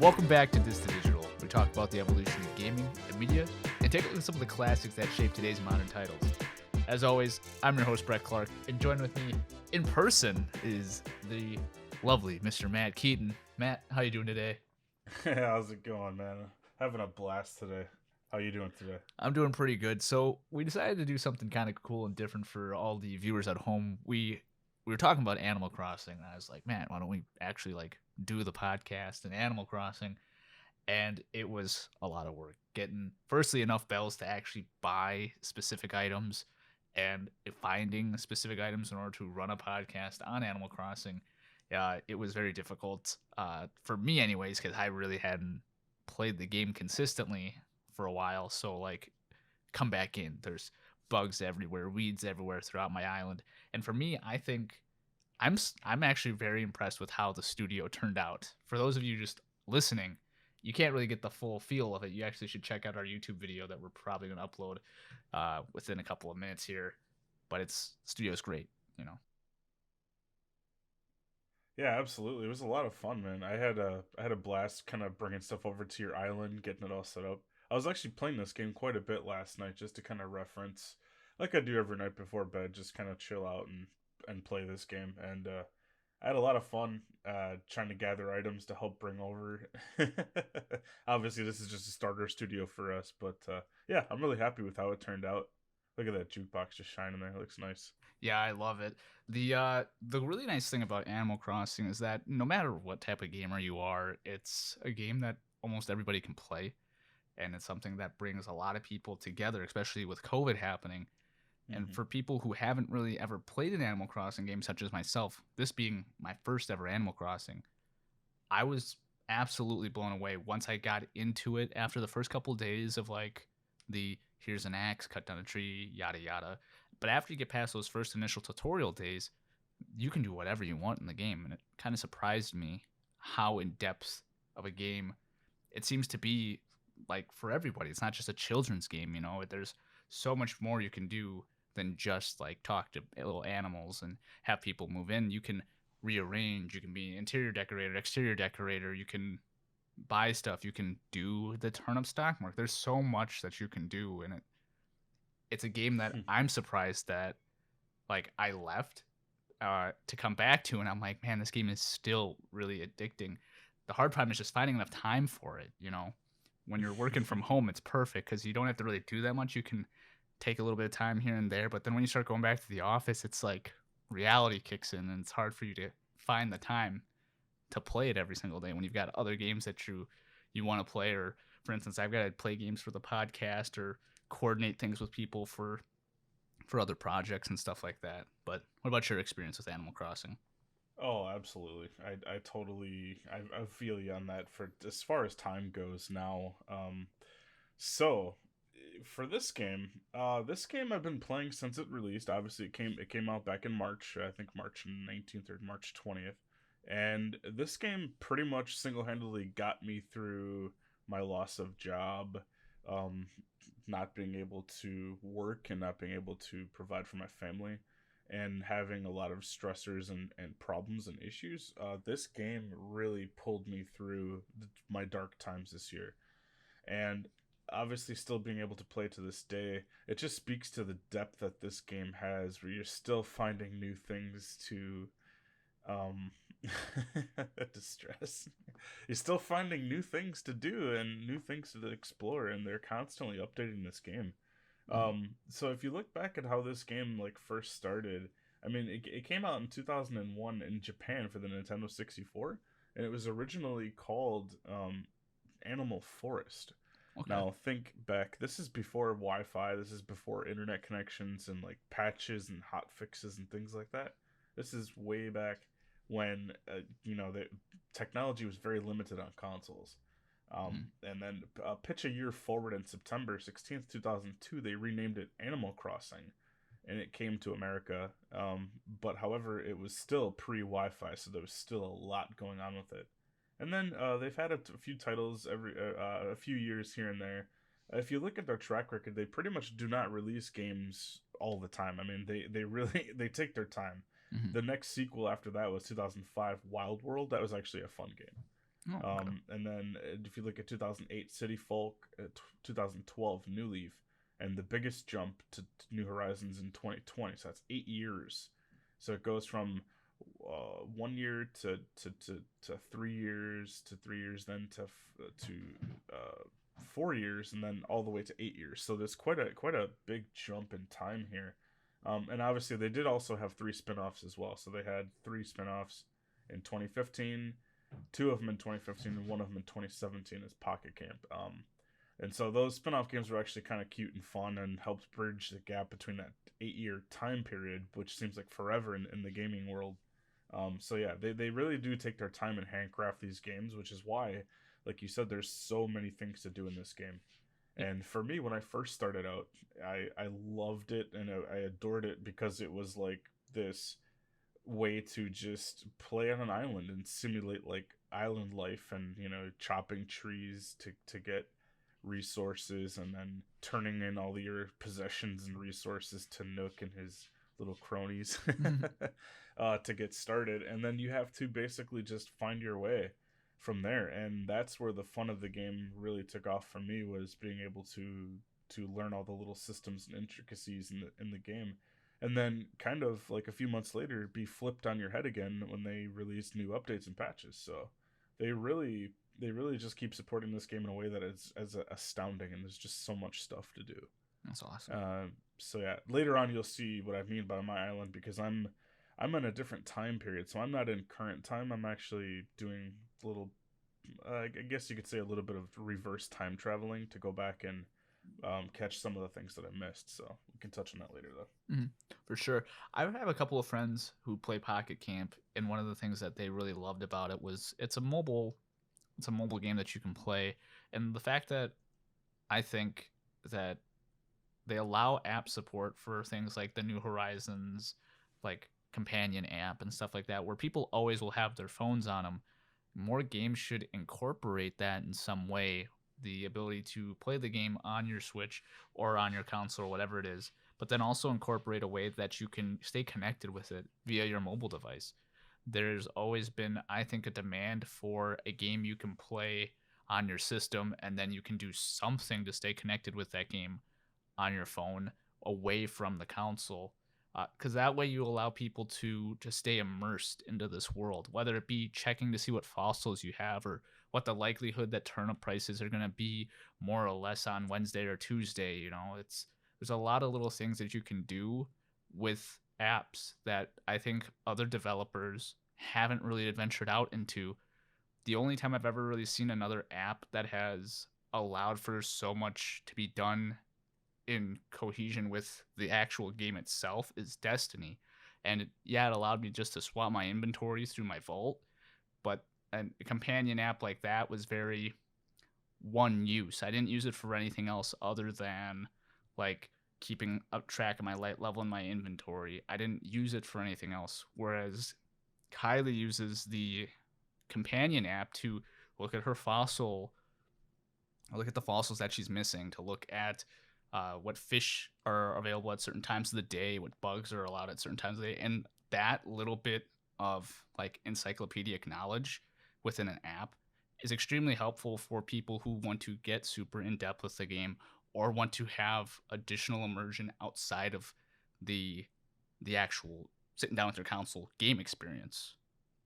Welcome back to This to Digital. We talk about the evolution of gaming and media and take a look at some of the classics that shape today's modern titles. As always, I'm your host, Brett Clark, and joining with me in person is the lovely Mr. Matt Keaton. Matt, how you doing today? Hey, how's it going, man? Having a blast today. How you doing today? I'm doing pretty good. So we decided to do something kind of cool and different for all the viewers at home. We were talking about Animal Crossing, and I was like, man, why don't we actually do the podcast in Animal Crossing? And it was a lot of work getting firstly enough bells to actually buy specific items and finding specific items in order to run a podcast on Animal Crossing. It was very difficult for me anyways, because I really hadn't played the game consistently for a while. So come back in, there's bugs everywhere, weeds everywhere throughout my island. And for me, I think I'm actually very impressed with how the studio turned out. For those of you just listening, you can't really get the full feel of it. You actually should check out our YouTube video that we're probably going to upload within a couple of minutes here. But studio's great, you know. Yeah, absolutely. It was a lot of fun, man. I had a blast kind of bringing stuff over to your island, getting it all set up. I was actually playing this game quite a bit last night just to kind of reference, like I do every night before bed, just kind of chill out and play this game. And I had a lot of fun trying to gather items to help bring over. Obviously, this is just a starter studio for us, but yeah, I'm really happy with how it turned out. Look at that jukebox just shining there. It looks nice. Yeah, I love it. The really nice thing about Animal Crossing is that no matter what type of gamer you are, it's a game that almost everybody can play, and it's something that brings a lot of people together, especially with COVID happening. And Hmm. for people who haven't really ever played an Animal Crossing game, such as myself, this being my first ever Animal Crossing, I was absolutely blown away once I got into it after the first couple of days of the here's an axe, cut down a tree, yada yada. But after you get past those first initial tutorial days, you can do whatever you want in the game. And it kind of surprised me how in depth of a game it seems to be for everybody. It's not just a children's game, you know. There's so much more you can do than just talk to little animals and have people move in. You can rearrange, you can be an interior decorator, exterior decorator, you can buy stuff, you can do the turnip stock market. There's so much that you can do, and it's a game that I'm surprised that I left to come back to, and I'm like, man, this game is still really addicting. The hard problem is just finding enough time for it, you know. When you're working from home, it's perfect because you don't have to really do that much. You can take a little bit of time here and there, but then when you start going back to the office, it's like reality kicks in, and it's hard for you to find the time to play it every single day when you've got other games that you want to play. Or for instance, I've got to play games for the podcast or coordinate things with people for other projects and stuff like that. But what about your experience with Animal Crossing? Oh, absolutely. I totally I feel you on that for as far as time goes now. So for this game I've been playing since it released. Obviously it came out back in March, I think March 19th or March 20th. And this game pretty much single-handedly got me through my loss of job, um not being able to work and not being able to provide for my family and having a lot of stressors and problems and issues. This game really pulled me through my dark times this year. And obviously, still being able to play to this day, it just speaks to the depth that this game has, where you're still finding new things to um distress. You're still finding new things to do and new things to explore, and they're constantly updating this game. Mhm. So if you look back at how this game first started, I mean, it came out in 2001 in Japan for the Nintendo 64, and it was originally called Animal Forest. Okay. Now think back. This is before Wi-Fi. This is before internet connections and patches and hot fixes and things like that. This is way back when the technology was very limited on consoles. Mhm. And then pitch a year forward in September 16th, 2002, they renamed it Animal Crossing, and it came to America. But however, it was still pre-Wi-Fi, so there was still a lot going on with it. And then they've had a few titles a few years here and there. If you look at their track record, they pretty much do not release games all the time. I mean, they really they take their time. Mhm. The next sequel after that was 2005 Wild World. That was actually a fun game. Oh, okay. And then if you look at 2008 City Folk, 2012 New Leaf, and the biggest jump to New Horizons in 2020. So that's 8 years. So it goes from 1 year to 3 years, to 3 years, then to 4 years, and then all the way to 8 years. So there's quite a big jump in time here. And obviously they did also have three spin-offs as well. So they had three spin-offs in 2015, two of them in 2015, and one of them in 2017 as Pocket Camp. And so those spin-off games were actually kind of cute and fun and helped bridge the gap between that 8 year time period, which seems like forever in the gaming world. So yeah, they really do take their time and handcraft these games, which is why, like you said, there's so many things to do in this game. Yeah. And for me, when I first started out, I loved it and I adored it because it was like this way to just play on an island and simulate like island life, and chopping trees to get resources, and then turning in all your possessions and resources to Nook and his little cronies to get started, and then you have to basically just find your way from there. And that's where the fun of the game really took off for me, was being able to learn all the little systems and intricacies in the game, and then kind of like a few months later be flipped on your head again when they release new updates and patches. So they really they really just keep supporting this game in a way that is as astounding, and there's just so much stuff to do. That's awesome. uh, so yeah, later on you'll see what I mean by my island, because I'm in a different time period, so I'm not in current time. I'm actually doing a little, I guess you could say, a little bit of reverse time traveling to go back and catch some of the things that I missed. So we can touch on that later, though. Mhm. For sure. I have a couple of friends who play Pocket Camp, and one of the things that they really loved about it was it's a mobile game that you can play, and the fact that I think that they allow app support for things like the New Horizons, like companion app and stuff like that, where people always will have their phones on them. More games should incorporate that in some way. The ability to play the game on your Switch or on your console or whatever it is, but then also incorporate a way that you can stay connected with it via your mobile device. There's always been, I think, a demand for a game you can play on your system and then you can do something to stay connected with that game on your phone away from the console, because that way you allow people to just stay immersed into this world, whether it be checking to see what fossils you have or what the likelihood that turnip prices are going to be more or less on Wednesday or Tuesday. It's there's a lot of little things that you can do with apps that I think other developers haven't really adventured out into. The only time I've ever really seen another app that has allowed for so much to be done in cohesion with the actual game itself is Destiny. And yeah, it allowed me just to swap my inventories through my vault, but a companion app like that was very one use. I didn't use it for anything else other than like keeping up track of my light level in my inventory. I didn't use it for anything else. Whereas Kylie uses the companion app to look at her fossil look at the fossils that she's missing, to look at what fish are available at certain times of the day, what bugs are allowed at certain times of the day, and that little bit of like encyclopedic knowledge within an app is extremely helpful for people who want to get super in depth with the game or want to have additional immersion outside of the the actual sitting down with your console game experience,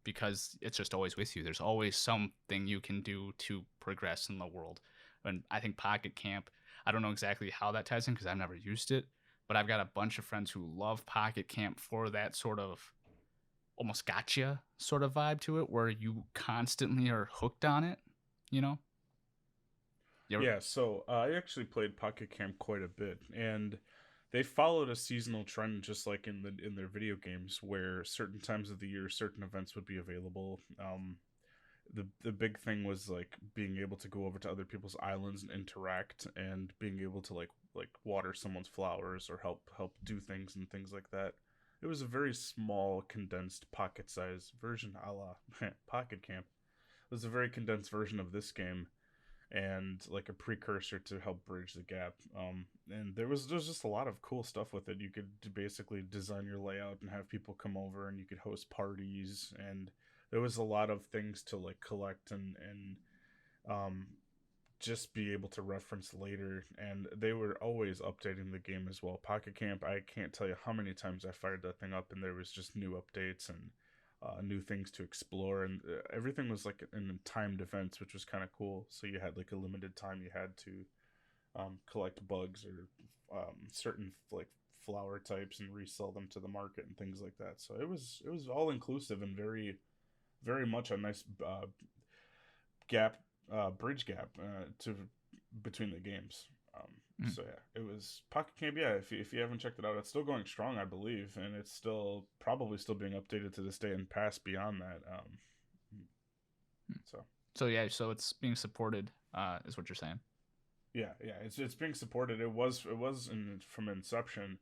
because it's just always with you. There's always something you can do to progress in the world. And I think Pocket Camp, I don't know exactly how that ties in because I've never used it, but I've got a bunch of friends who love Pocket Camp for that sort of almost gotcha sort of vibe to it, where you constantly are hooked on it. You know? You ever, Yeah, so I actually played Pocket Camp quite a bit, and they followed a seasonal trend, just like in their video games, where certain times of the year, certain events would be available. The big thing was like being able to go over to other people's islands and interact, and being able to like water someone's flowers or help do things and things like that. It was a very small, condensed, pocket size version, a la Pocket Camp. It was a very condensed version of this game, and like a precursor to help bridge the gap. And there's just a lot of cool stuff with it. You could basically design your layout and have people come over, and you could host parties, and there was a lot of things to like collect and um just be able to reference later, and they were always updating the game as well. Pocket Camp, I can't tell you how many times I fired that thing up and there was just new updates and new things to explore, and everything was like in timed events, which was kind of cool. So you had like a limited time you had to collect bugs or certain like flower types and resell them to the market and things like that. So it was all inclusive and very much a nice gap, bridge gap to between the games. Mm. So yeah, it was Pocket Camp. Yeah, if you haven't checked it out, it's still going strong, I believe, and it's still probably still being updated to this day and past beyond that. So So yeah, so it's being supported, is what you're saying. yeah, it's being supported. From inception,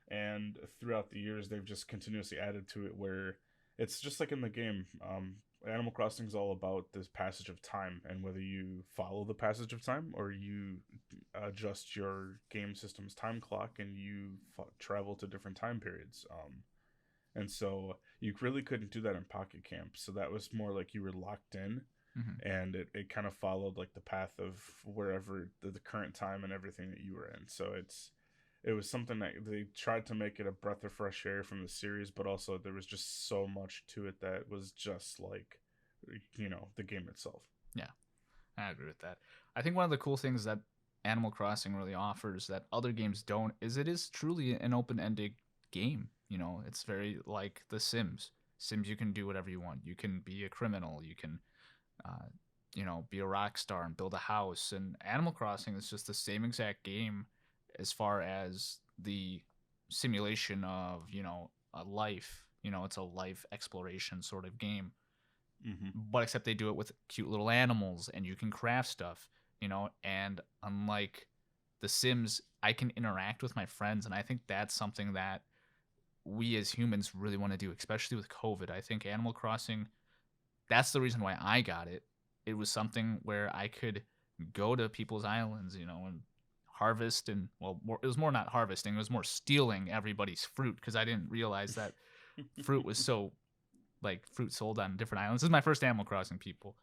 and throughout the years they've just continuously added to it, where it's just like in the game. Animal Crossing is all about this passage of time, and whether you follow the passage of time or you adjust your game system's time clock and you travel to different time periods. And so you really couldn't do that in Pocket Camp, so that was more like you were locked in, Mm-hmm. and it kind of followed like the path of wherever the current time and everything that you were in. So it was something that they tried to make it a breath of fresh air from the series, but also there was just so much to it that was just like, the game itself. Yeah, I agree with that. I think one of the cool things that Animal Crossing really offers that other games don't is it is truly an open-ended game. It's very like The Sims. Sims, you can do whatever you want. You can be a criminal. You can, uh, be a rock star and build a house. And Animal Crossing is just the same exact game as far as the simulation of a life. It's a life exploration sort of game, Mm-hmm. but except they do it with cute little animals and you can craft stuff, and unlike The Sims, I can interact with my friends, and I think that's something that we as humans really want to do, especially with COVID. I think Animal Crossing, that's the reason why I got it. It was something where I could go to people's islands, and harvest, and well, it was more not harvesting, it was more stealing everybody's fruit because I didn't realize that fruit was so like fruit sold on different islands. This is my first Animal Crossing, people.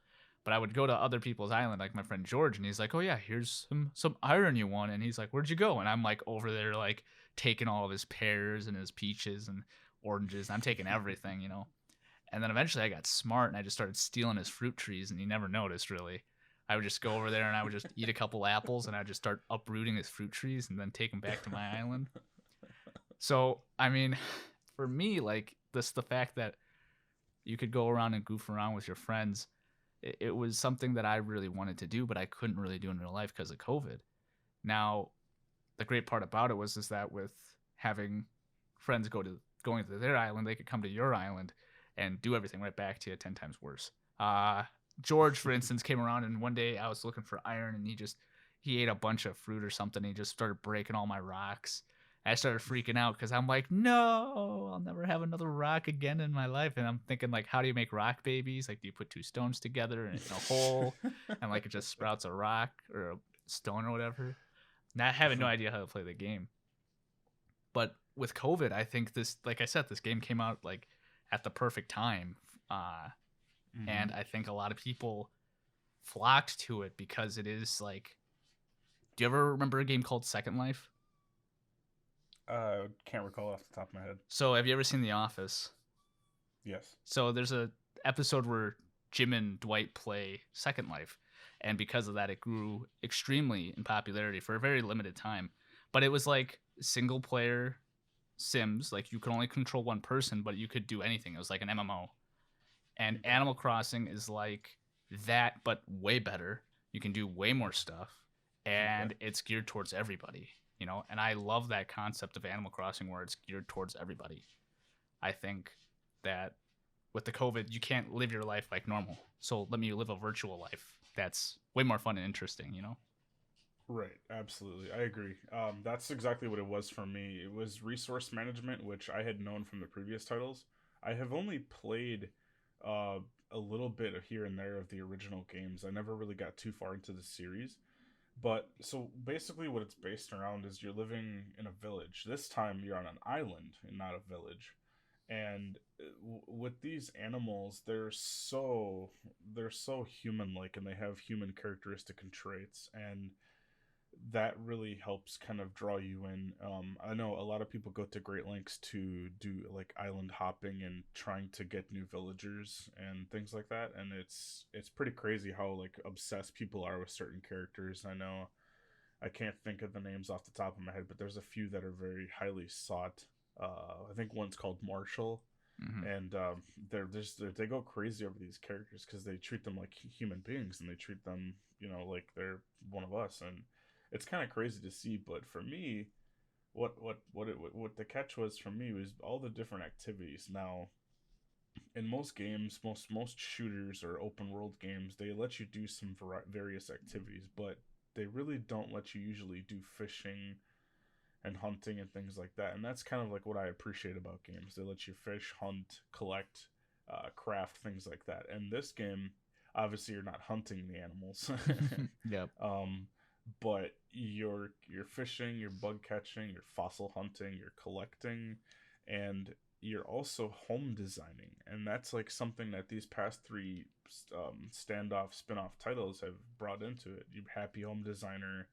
But I would go to other people's island, like my friend George, and he's like, "Oh yeah, here's some iron you want." And he's like, "Where'd you go?" And I'm like over there, like taking all of his pears and his peaches and oranges. And I'm taking everything. And then eventually I got smart and I just started stealing his fruit trees, and he never noticed really. I would just go over there and I would just eat a couple apples and I'd just start uprooting his fruit trees and then take them back to my island. So I mean, for me, like this, the fact that you could go around and goof around with your friends. It was something that I really wanted to do, but I couldn't really do in real life because of COVID. Now, the great part about it was is that with having friends going to their island, they could come to your island and do everything right back to you 10 times worse. George, for instance, came around and one day I was looking for iron and he ate a bunch of fruit or something. He just started breaking all my rocks. I started freaking out because I'm like, no, I'll never have another rock again in my life. And I'm thinking, like, how do you make rock babies? Like, do you put two stones together in a hole and, like, it just sprouts a rock or a stone or whatever? Not having no idea how to play the game. But with COVID, I think this, like I said, this game came out, like, at the perfect time. Mm-hmm. And I think a lot of people flocked to it because it is, like, do you ever remember a game called Second Life? Can't recall off the top of my head. So have you ever seen The Office? Yes. So there's a episode where Jim and Dwight play Second Life, and because of that, it grew extremely in popularity for a very limited time. But it was like single player Sims, like you could only control one person, but you could do anything. It was like an MMO. And Okay. Animal Crossing is like that, but way better. You can do way more stuff, Okay. and it's geared towards everybody. And I love that concept of Animal Crossing where it's geared towards everybody. I think that with the COVID, you can't live your life like normal. So let me live a virtual life. That's way more fun and interesting. Right, absolutely. I agree. That's exactly what it was for me. It was resource management, which I had known from the previous titles. I have only played uh, a little bit here and there of the original games. I never really got too far into the series. But so basically, what it's based around is you're living in a village. This time, you're on an island and not a village. And with these animals, they're so human like, and they have human characteristic and traits, and that really helps kind of draw you in. I know a lot of people go to great lengths to do like island hopping and trying to get new villagers and things like that, and it's pretty crazy how like obsessed people are with certain characters. I know I can't think of the names off the top of my head, but there's a few that are very highly sought. I think one's called Marshall, Hmm. and they go crazy over these characters because they treat them like human beings, and they treat them, like they're one of us, and it's kind of crazy to see. But for me, what the catch was for me was all the different activities. Now, in most games, most shooters or open world games, they let you do some various activities, but they really don't let you usually do fishing and hunting and things like that. And that's kind of like what I appreciate about games. They let you fish, hunt, collect, craft, things like that. And this game, obviously, you're not hunting the animals, Yep. um, but you're fishing, you're bug catching, you're fossil hunting, you're collecting, and you're also home designing. And that's like something that these past three standoff spin-off titles have brought into it. You Happy Home Designer,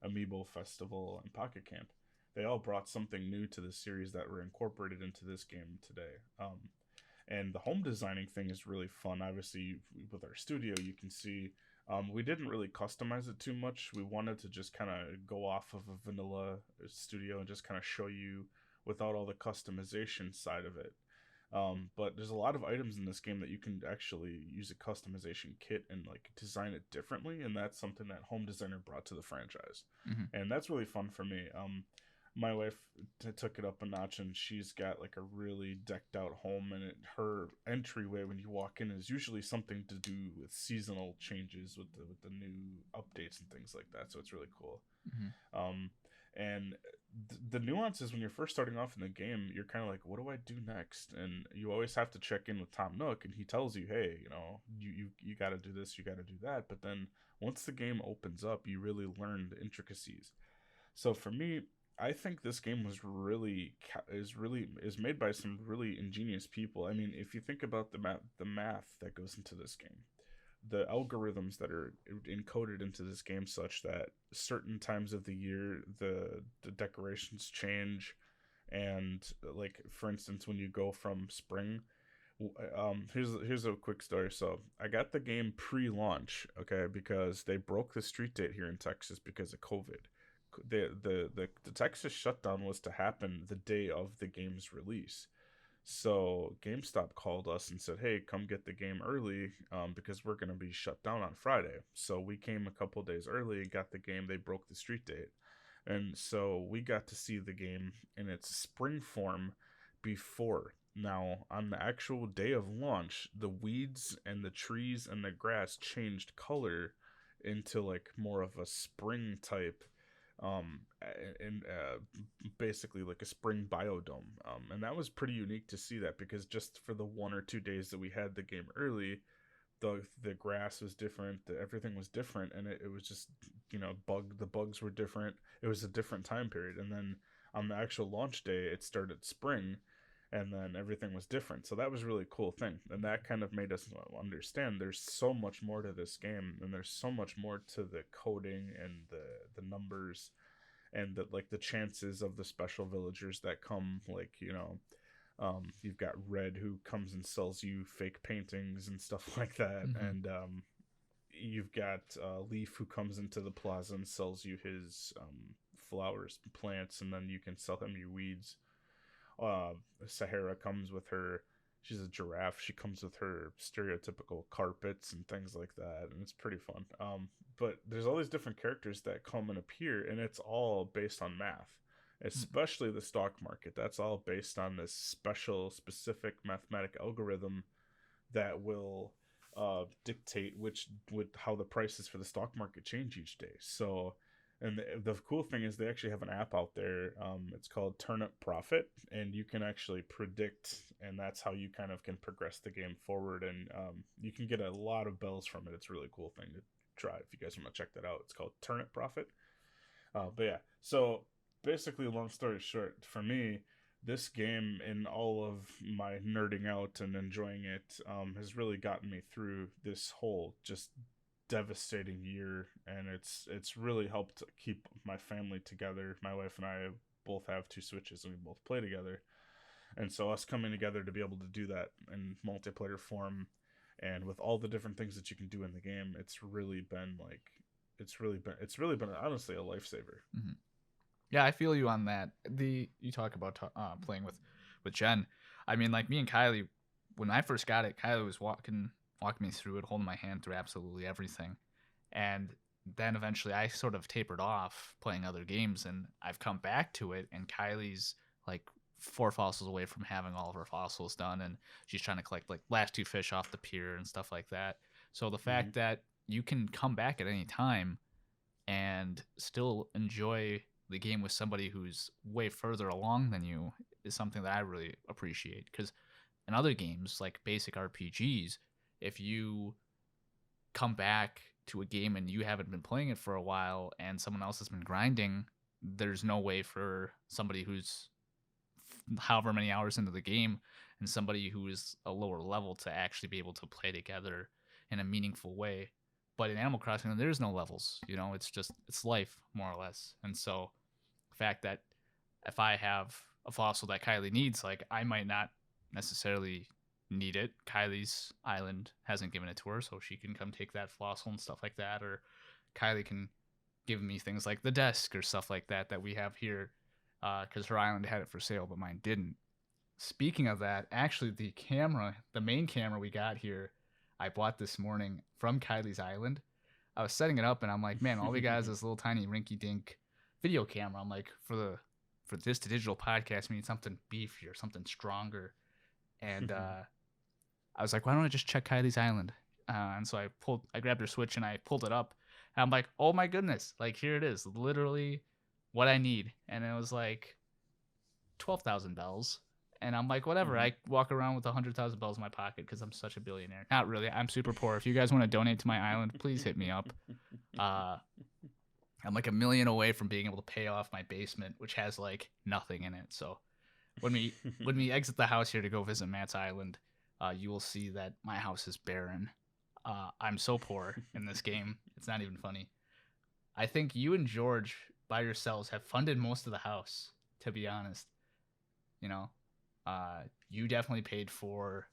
Amiibo Festival, and Pocket Camp, they all brought something new to the series that were incorporated into this game today. And the home designing thing is really fun. Obviously, with our studio, you can see we didn't really customize it too much. We wanted to just kind of go off of a vanilla studio and just kind of show you without all the customization side of it. But there's a lot of items in this game that you can actually use a customization kit and like design it differently, and that's something that Home Designer brought to the franchise, Hmm. and that's really fun for me. My wife took it up a notch, and she's got like a really decked out home, and her entryway when you walk in is usually something to do with seasonal changes with the new updates and things like that. So it's really cool. Hmm. Um, and the nuances when you're first starting off in the game, you're kind of like, what do I do next? And you always have to check in with Tom Nook, and he tells you, hey, you got to do this, you got to do that. But then once the game opens up, you really learn the intricacies. So for me, I think this game is made by some really ingenious people. I mean, if you think about the math that goes into this game, the algorithms that are encoded into this game, such that certain times of the year the decorations change, and like for instance, when you go from spring, here's a quick story. So I got the game pre-launch, okay, because they broke the street date here in Texas because of COVID. The Texas shutdown was to happen the day of the game's release. So GameStop called us and said, "Hey, come get the game early, because we're gonna be shut down on Friday." So we came a couple days early, got the game. They broke the street date, and so we got to see the game in its spring form before. Now, on the actual day of launch, the weeds and the trees and the grass changed color into like more of a spring type, and basically like a spring biodome. And that was pretty unique to see that, because just for the 1 or 2 days that we had the game early, the grass was different, everything was different, and it was just, the bugs were different. It was a different time period, and then on the actual launch day, it started spring, and then everything was different. So that was a really cool thing, and that kind of made us understand there's so much more to this game, and there's so much more to the coding and the numbers, and the chances of the special villagers that come, like, you've got Red, who comes and sells you fake paintings and stuff like that, Hmm. and you've got Leaf, who comes into the plaza and sells you his flowers, plants, and then you can sell him your weeds. uh, Sahara comes with her. She's a giraffe. She comes with her stereotypical carpets and things like that, and it's pretty fun. But there's all these different characters that come and appear, and it's all based on math, especially the stock market. That's all based on this specific mathematic algorithm that will dictate with how the prices for the stock market change each day. So, and the cool thing is they actually have an app out there. It's called Turnip Profit, and you can actually predict, and that's how you kind of can progress the game forward. And you can get a lot of bells from it. It's a really cool thing to try if you guys want to check that out. It's called Turnip Profit. But yeah, so basically, long story short, for me, this game and all of my nerding out and enjoying it has really gotten me through this whole just devastating year, and it's really helped keep my family together. My wife and I both have two Switches, and we both play together, and so us coming together to be able to do that in multiplayer form and with all the different things that you can do in the game, it's really been honestly a lifesaver. Mhm. Yeah, I feel you on that. You talk about playing with Jen. I mean, like me and Kylie, when I first got it, Kylie was walking me through it, holding my hand through absolutely everything. And then eventually I sort of tapered off playing other games, and I've come back to it, and Kylie's like 4 fossils away from having all of her fossils done, and she's trying to collect like last 2 fish off the pier and stuff like that. So the Mm-hmm. fact that you can come back at any time and still enjoy the game with somebody who's way further along than you is something that I really appreciate. Because in other games, like basic RPGs, if you come back to a game and you haven't been playing it for a while and someone else has been grinding, there's no way for somebody who's however many hours into the game and somebody who is a lower level to actually be able to play together in a meaningful way. But in Animal Crossing, there's no levels. It's life more or less. And so the fact that if I have a fossil that Kylie needs, like I might not necessarily need it. Kylie's island hasn't given it to her, so she can come take that fossil and stuff like that. Or Kylie can give me things like the desk or stuff like that we have here, because her island had it for sale, but mine didn't. Speaking of that, actually, the main camera we got here, I bought this morning from Kylie's island. I was setting it up, and I'm like, man, all we got is this little tiny rinky-dink video camera. I'm like, for this to digital podcast, we need something beefier, something stronger. And I was like, why don't I just check Kylie's island? And so I grabbed her Switch and I pulled it up. And I'm like, oh my goodness, like here it is, literally what I need. And it was like 12,000 bells. And I'm like, whatever. Mm-hmm. I walk around with 100,000 bells in my pocket because I'm such a billionaire. Not really. I'm super poor. If you guys want to donate to my island, please hit me up. Uh, I'm like a million away from being able to pay off my basement, which has like nothing in it. So when we exit the house here to go visit Matt's island, you will see that my house is barren. I'm so poor in this game. It's not even funny. I think you and George by yourselves have funded most of the house, to be honest. You know, you definitely paid for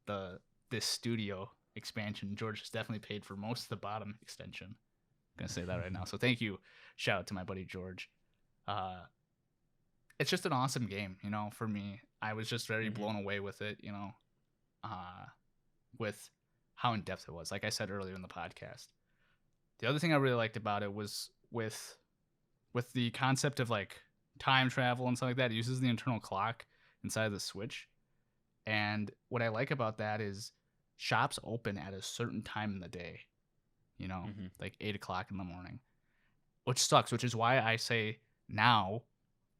the this studio expansion. George has definitely paid for most of the bottom extension. I'm gonna say that right now. So thank you. Shout out to my buddy George. Uh, it's just an awesome game, for me. I was just very Mm-hmm. blown away with it, uh, with how in depth it was. Like I said earlier in the podcast. The other thing I really liked about it was with the concept of like time travel and stuff like that. It uses the internal clock inside of the Switch. And what I like about that is shops open at a certain time in the day, Mm-hmm. like 8 o'clock in the morning, which sucks, which is why I say now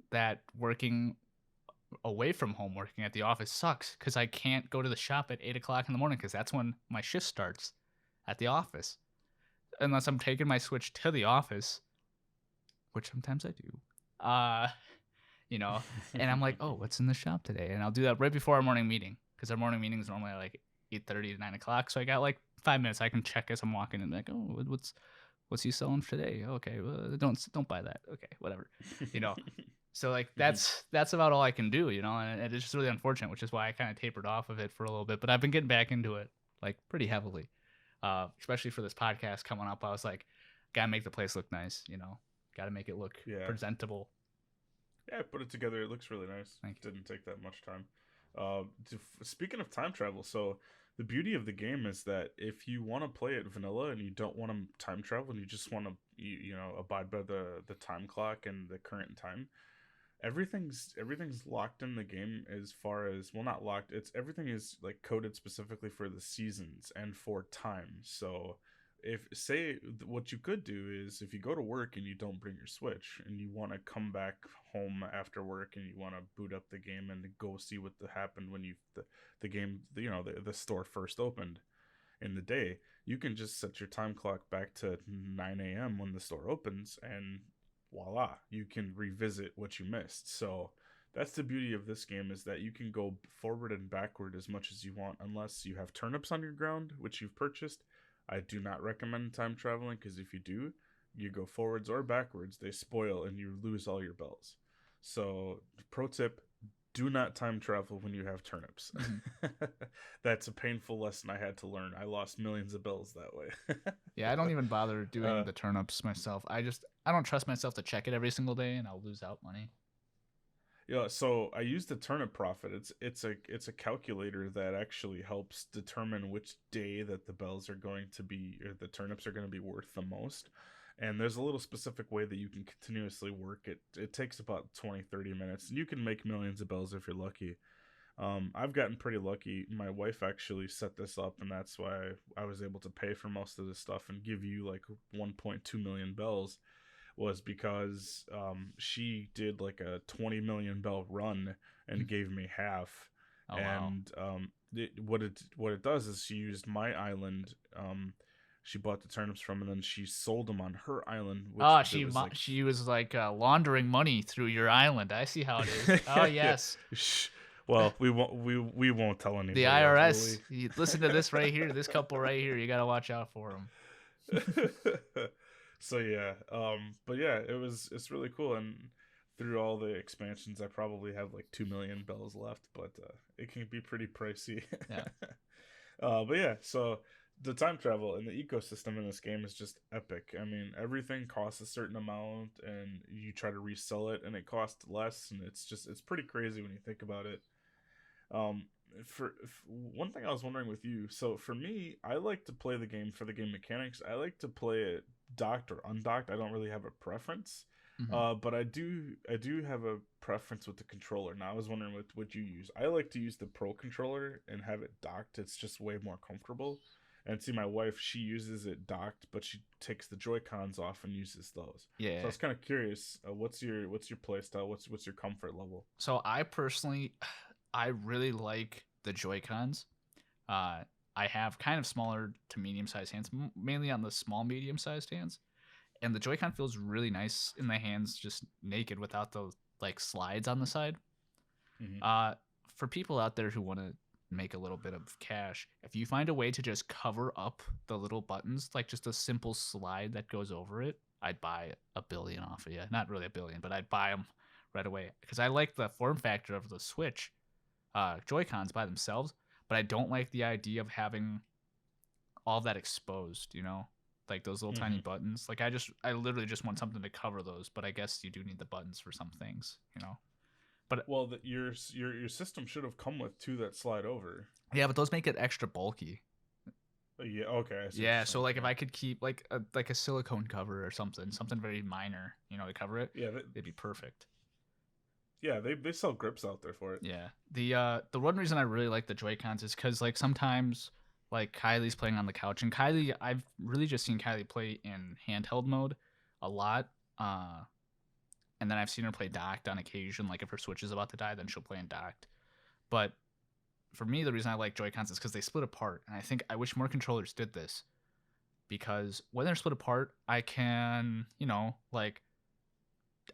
that working away from home, working at the office sucks because I can't go to the shop at 8 o'clock in the morning because that's when my shift starts at the office. Unless I'm taking my Switch to the office, which sometimes I do. Uh, you know, and I'm like, oh, what's in the shop today? And I'll do that right before our morning meeting because our morning meeting is normally like 8:30 to 9 o'clock. So I got like 5 minutes I can check as I'm walking in. Like, oh, what's he selling for today? Okay, well, don't buy that. Okay, whatever. You know, so like Mm-hmm. that's about all I can do. And it's just really unfortunate, which is why I kind of tapered off of it for a little bit. But I've been getting back into it like pretty heavily, especially for this podcast coming up. I was like, gotta make the place look nice. Gotta make it look Yeah. presentable. Yeah, I put it together. It looks really nice. Thank you. Didn't take that much time. Speaking of time travel, so the beauty of the game is that if you want to play it vanilla and you don't want to time travel and you just want to abide by the time clock and the current time, everything's locked in the game as far as, well, not locked, it's everything is like coded specifically for the seasons and for time. So if say what you could do is if you go to work and you don't bring your Switch and you want to come back home after work and you want to boot up the game and go see what happened when the game, the store first opened in the day, you can just set your time clock back to 9 a.m. when the store opens, and voila, you can revisit what you missed. So That's the beauty of this game, is that you can go forward and backward as much as you want, unless you have turnips on your ground, which you've purchased. I do not recommend time traveling, because if you do, you go forwards or backwards, they spoil and you lose all your bells. So, pro tip: do not time travel when you have turnips. Hmm. That's a painful lesson I had to learn. I lost millions of bells that way. Yeah, I don't even bother doing uh, the turnips myself. I don't trust myself to check it every single day, and I'll lose out money. Yeah, so I use the turnip profit. It's a calculator that actually helps determine which day that the bells are going to be, or the turnips are going to be worth the most. And there's a little specific way that you can continuously work it. It takes about 20-30 minutes, and you can make millions of bells if you're lucky. I've gotten pretty lucky. My wife actually set this up, and that's why I was able to pay for most of this stuff and give you like 1.2 million bells, was because she did like a 20 million bell run and gave me half. Oh wow. And what it does is she used my island. She bought the turnips from, and then she sold them on her island, which Oh, there was like, she was like laundering money through your island. I see how it is. Oh yeah. yes, Well, we won't tell the anybody else, IRS. really. You listen to this right here. This couple right here. You gotta watch out for them. So yeah, but yeah, it's really cool. And through all the expansions, I probably have like 2 million bells left, but it can be pretty pricey. Yeah. But yeah, so the time travel and the ecosystem in this game is just epic. I mean, everything costs a certain amount, and you try to resell it, and it costs less, and it's pretty crazy when you think about it. Um, for one thing, I was wondering with you. So for me, I like to play the game for the game mechanics. I like to play it docked or undocked. I don't really have a preference. Hmm. But I do have a preference with the controller. Now I was wondering what you use. I like to use the Pro controller and have it docked. It's just way more comfortable. And see, my wife, she uses it docked, but she takes the Joy Cons off and uses those. So I Yeah. was kind of curious. What's your play style? What's your comfort level? So I personally, I really like the Joy Cons. Uh, I have kind of smaller to medium sized hands, mainly on the small medium sized hands, and the Joy-Con feels really nice in the hands, just naked without the like slides on the side. Hmm. Uh, for people out there who want to make a little bit of cash, if you find a way to just cover up the little buttons, like just a simple slide that goes over it, I'd buy a billion off of you. Not really a billion, but I'd buy them right away because I like the form factor of the Switch Joy Cons by themselves, but I don't like the idea of having all of that exposed. Like those little tiny Hmm. buttons. Like I literally just want something to cover those, but I guess you do need the buttons for some things. But Well, your system should have come with two that slide over. yeah, but those make it extra bulky. Yeah, okay, I see what you're Yeah, so saying. like if Yeah, I could keep like a silicone cover or something very minor, to cover it, yeah, it'd be perfect. yeah. They sell grips out there for it. Yeah. The one reason I really like the Joy-Cons is because like sometimes like Kylie's playing on the couch, and Kylie, I've really just seen Kylie play in handheld mode a lot. And then I've seen her play docked on occasion. Like if her Switch is about to die, then she'll play in docked. But for me, the reason I like Joy-Cons is because they split apart, and I wish more controllers did this, because when they're split apart, I can like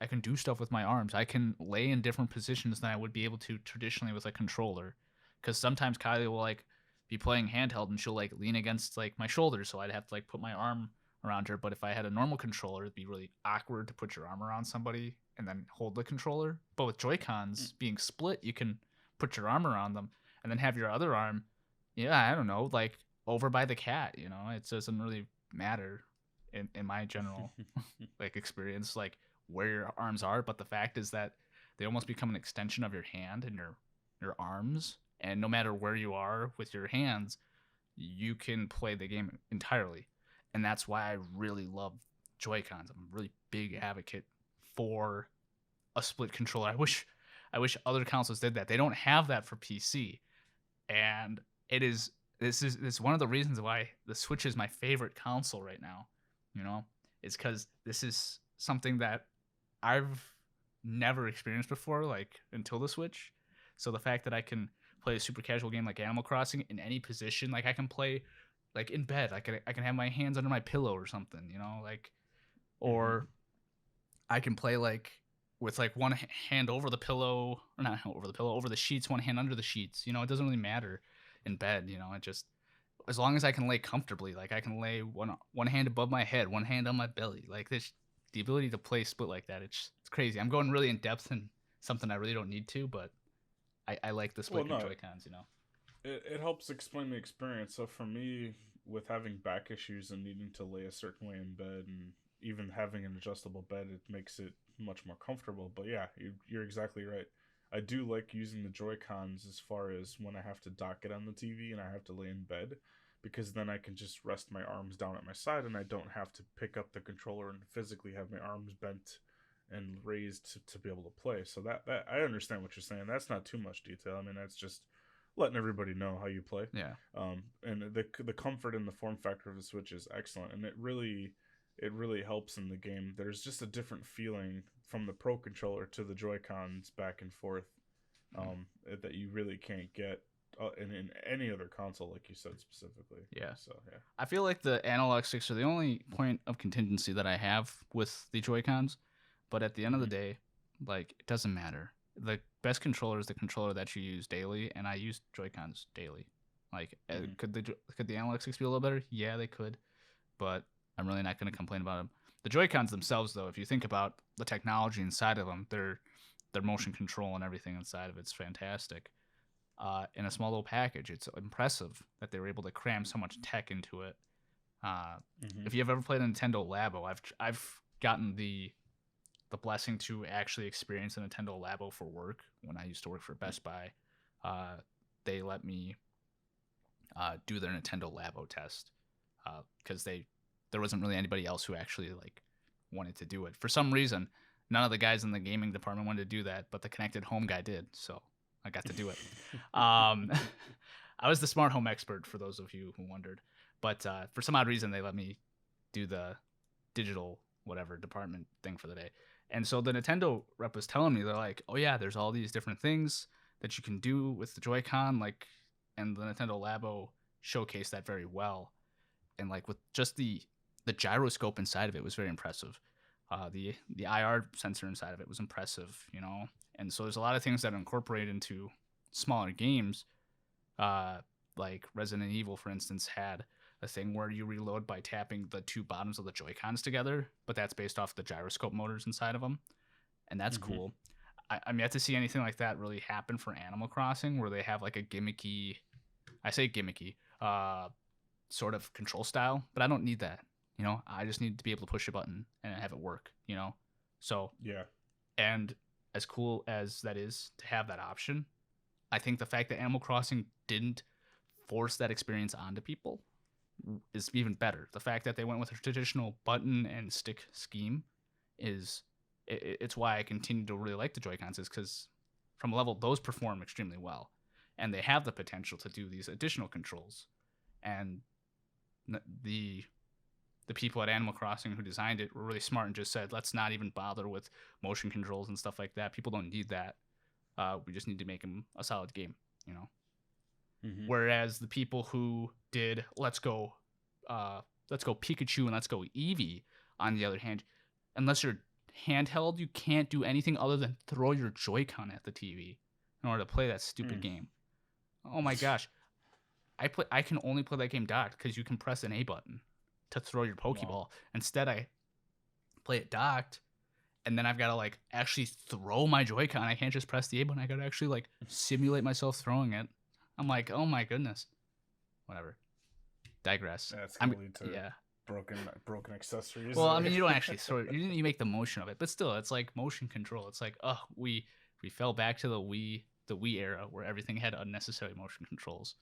I can do stuff with my arms. I can lay in different positions than I would be able to traditionally with a controller. Because sometimes Kylie will like be playing handheld and she'll like lean against like my shoulder, so I'd have to like put my arm around her. But if I had a normal controller, it'd be really awkward to put your arm around somebody and then hold the controller. But with Joy Mm. Cons being split, you can put your arm around them and then have your other arm, yeah, I don't know, like over by the cat. It doesn't really matter in my general like experience like where your arms are, but the fact is that they almost become an extension of your hand and your arms, and no matter where you are with your hands, you can play the game entirely. And that's why I really love Joy-Cons. I'm a really big advocate for a split controller. I wish other consoles did that. They don't have that for PC. And it is this is one of the reasons why the Switch is my favorite console right now. You know, it's because this is something that I've never experienced before, like until the Switch. So the fact that I can play a super casual game like Animal Crossing in any position, like I can play like in bed, I can have my hands under my pillow or something, like, Hmm. or I can play like with like one hand over the pillow, or not over the pillow, over the sheets, one hand under the sheets. You know, it doesn't really matter in bed. You know, it just, as long as I can lay comfortably, like I can lay one hand above my head, one hand on my belly, like this, the ability to play split like that, it's crazy. I'm going really in depth and something I really don't need to, but I like the Well, split no, Joy Cons. You know. it helps explain the experience. So for me, with having back issues and needing to lay a certain way in bed, and even having an adjustable bed, it makes it much more comfortable. But yeah, you're exactly right. I do like using the Joy Cons as far as when I have to dock it on the TV and I have to lay in bed, because then I can just rest my arms down at my side and I don't have to pick up the controller and physically have my arms bent and raised to be able to play. So that I understand what you're saying. That's not too much detail. I mean, that's just letting everybody know how you play. Yeah. And the comfort and the form factor of the Switch is excellent, and it really helps in the game. There's just a different feeling from the Pro controller to the Joy Cons back and forth, Mm. that you really can't get in any other console, like you said specifically. Yeah. So yeah. I feel like the analog sticks are the only point of contingency that I have with the Joy Cons, but at the end of the Mm-hmm. day, like it doesn't matter. The best controller is the controller that you use daily, and I use Joy Cons daily. Like, Mm-hmm. could the analog sticks be a little better? Yeah, they could, but I'm really not going to complain about them. The Joy Cons themselves, though, if you think about the technology inside of them, their motion control and everything inside of it's fantastic. In a small little package, it's impressive that they were able to cram so much tech into it. Uh, Mm-hmm. if you've ever played a Nintendo Labo, I've gotten the blessing to actually experience a Nintendo Labo for work when I used to work for Best Buy. Uh, they let me do their Nintendo Labo test because there wasn't really anybody else who actually like wanted to do it for some reason. None of the guys in the gaming department wanted to do that, but the connected home guy did, so I got to do it. Um, I was the smart home expert for those of you who wondered, but for some odd reason they let me do the digital whatever department thing for the day. And so the Nintendo rep was telling me, they're like, "Oh yeah, there's all these different things that you can do with the Joy-Con, like," and the Nintendo Labo showcased that very well. And like with just the gyroscope inside of it was very impressive. The IR sensor inside of it was impressive, you know. And so there's a lot of things that incorporate into smaller games, uh, like Resident Evil, for instance, had a thing where you reload by tapping the two bottoms of the Joy Cons together, but that's based off the gyroscope motors inside of them, and that's Mm-hmm. cool. I'm yet to see anything like that really happen for Animal Crossing, where they have like a gimmicky, I say gimmicky, sort of control style, but I don't need that. You know, I just need to be able to push a button and have it work. You know, so Yeah. and as cool as that is to have that option, I think the fact that Animal Crossing didn't force that experience onto people is even better. The fact that they went with a traditional button and stick scheme is it's why I continue to really like the Joy Cons, is because from a level those perform extremely well, and they have the potential to do these additional controls. And the the people at Animal Crossing who designed it were really smart and just said, let's not even bother with motion controls and stuff like that. People don't need that. We just need to make them a solid game, you know. Mm-hmm. Whereas the people who did let's go Pikachu and let's go Eevee, on the other hand, unless you're handheld, you can't do anything other than throw your Joy-Con at the TV in order to play that stupid Mm. game. Oh my gosh, I can only play that game docked because you can press an A button to throw your Wow. Pokeball. Instead, I play it docked, and then I've got to like actually throw my Joy-Con. I can't just press the A button. I got to actually like simulate myself throwing it. I'm like, oh my goodness. Whatever. Digress. That's I'm gonna lead to yeah. broken accessories. Well, I mean, you don't actually throw it. You make the motion of it, but still, it's like motion control. It's like, oh, we fell back to the Wii era where everything had unnecessary motion controls.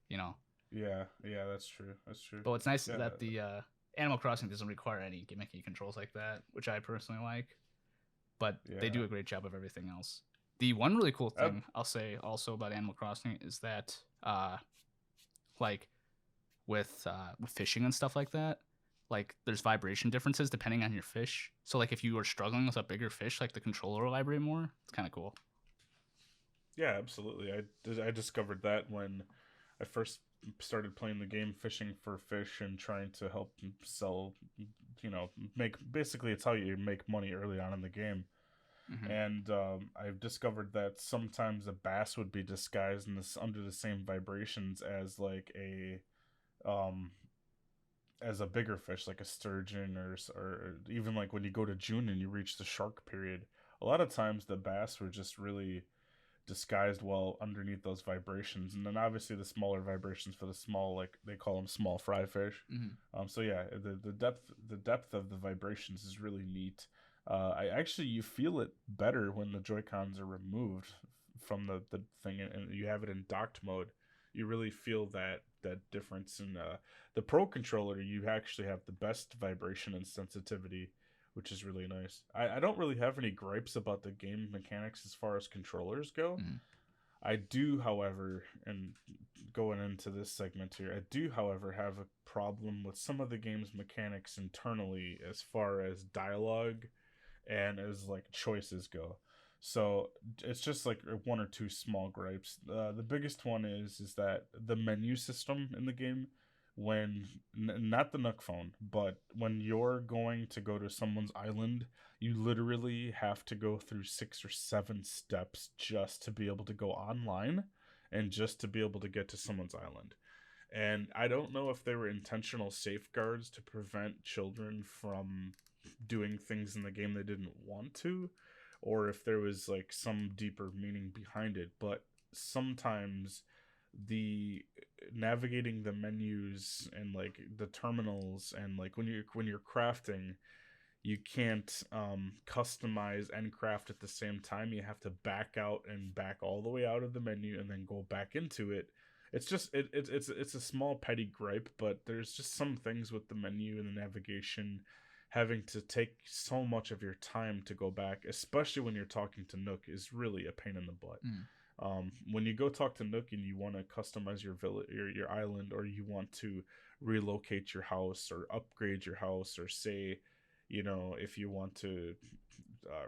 You know. Yeah, yeah, that's true. That's true. But it's nice Yeah, that the Animal Crossing doesn't require any gimmicky controls like that, which I personally like. But they yeah. do a great job of everything else. The one really cool Ab- thing I'll say also about Animal Crossing is that, like with fishing and stuff like that, like there's vibration differences depending on your fish. So like if you are struggling with a bigger fish, like the controller will vibrate more. It's kind of cool. yeah, absolutely. I discovered that when I first started playing the game, fishing for fish and trying to help sell, make basically it's how you make money early on in the game. Hmm. and I've discovered that sometimes a bass would be disguised in this under the same vibrations as like um a bigger fish like a sturgeon, or even like when you go to June and you reach the shark period. A lot of times the bass were just really disguised well underneath those vibrations, and then obviously the smaller vibrations for the small, like they call them small fry fish. Hmm. So yeah, the depth of the vibrations is really neat. I actually, you feel it better when the Joy Cons are removed from the thing, and you have it in docked mode. You really feel that difference in the Pro controller. You actually have the best vibration and sensitivity, which is really nice. I don't really have any gripes about the game mechanics as far as controllers go. Hmm. I do, however, and going into this segment here, I do, however, have a problem with some of the game's mechanics internally as far as dialogue and as like choices go. So it's just like one or two small gripes. The biggest one is that the menu system in the game, when not the Nook phone, but when you're going to go to someone's island, you literally have to go through 6 or 7 steps just to be able to go online and just to be able to get to someone's island. And I don't know if there were intentional safeguards to prevent children from doing things in the game they didn't want to, or if there was like some deeper meaning behind it. But sometimes the navigating the menus and like the terminals, and like when you're crafting, you can't customize and craft at the same time. You have to back out and back all the way out of the menu and then go back into it. It's just it's a small petty gripe, but there's just some things with the menu and the navigation having to take so much of your time to go back, especially when you're talking to Nook, is really a pain in the butt. Mm. When you go talk to Nook and you want to customize your village, your island, or you want to relocate your house or upgrade your house, or say, if you want to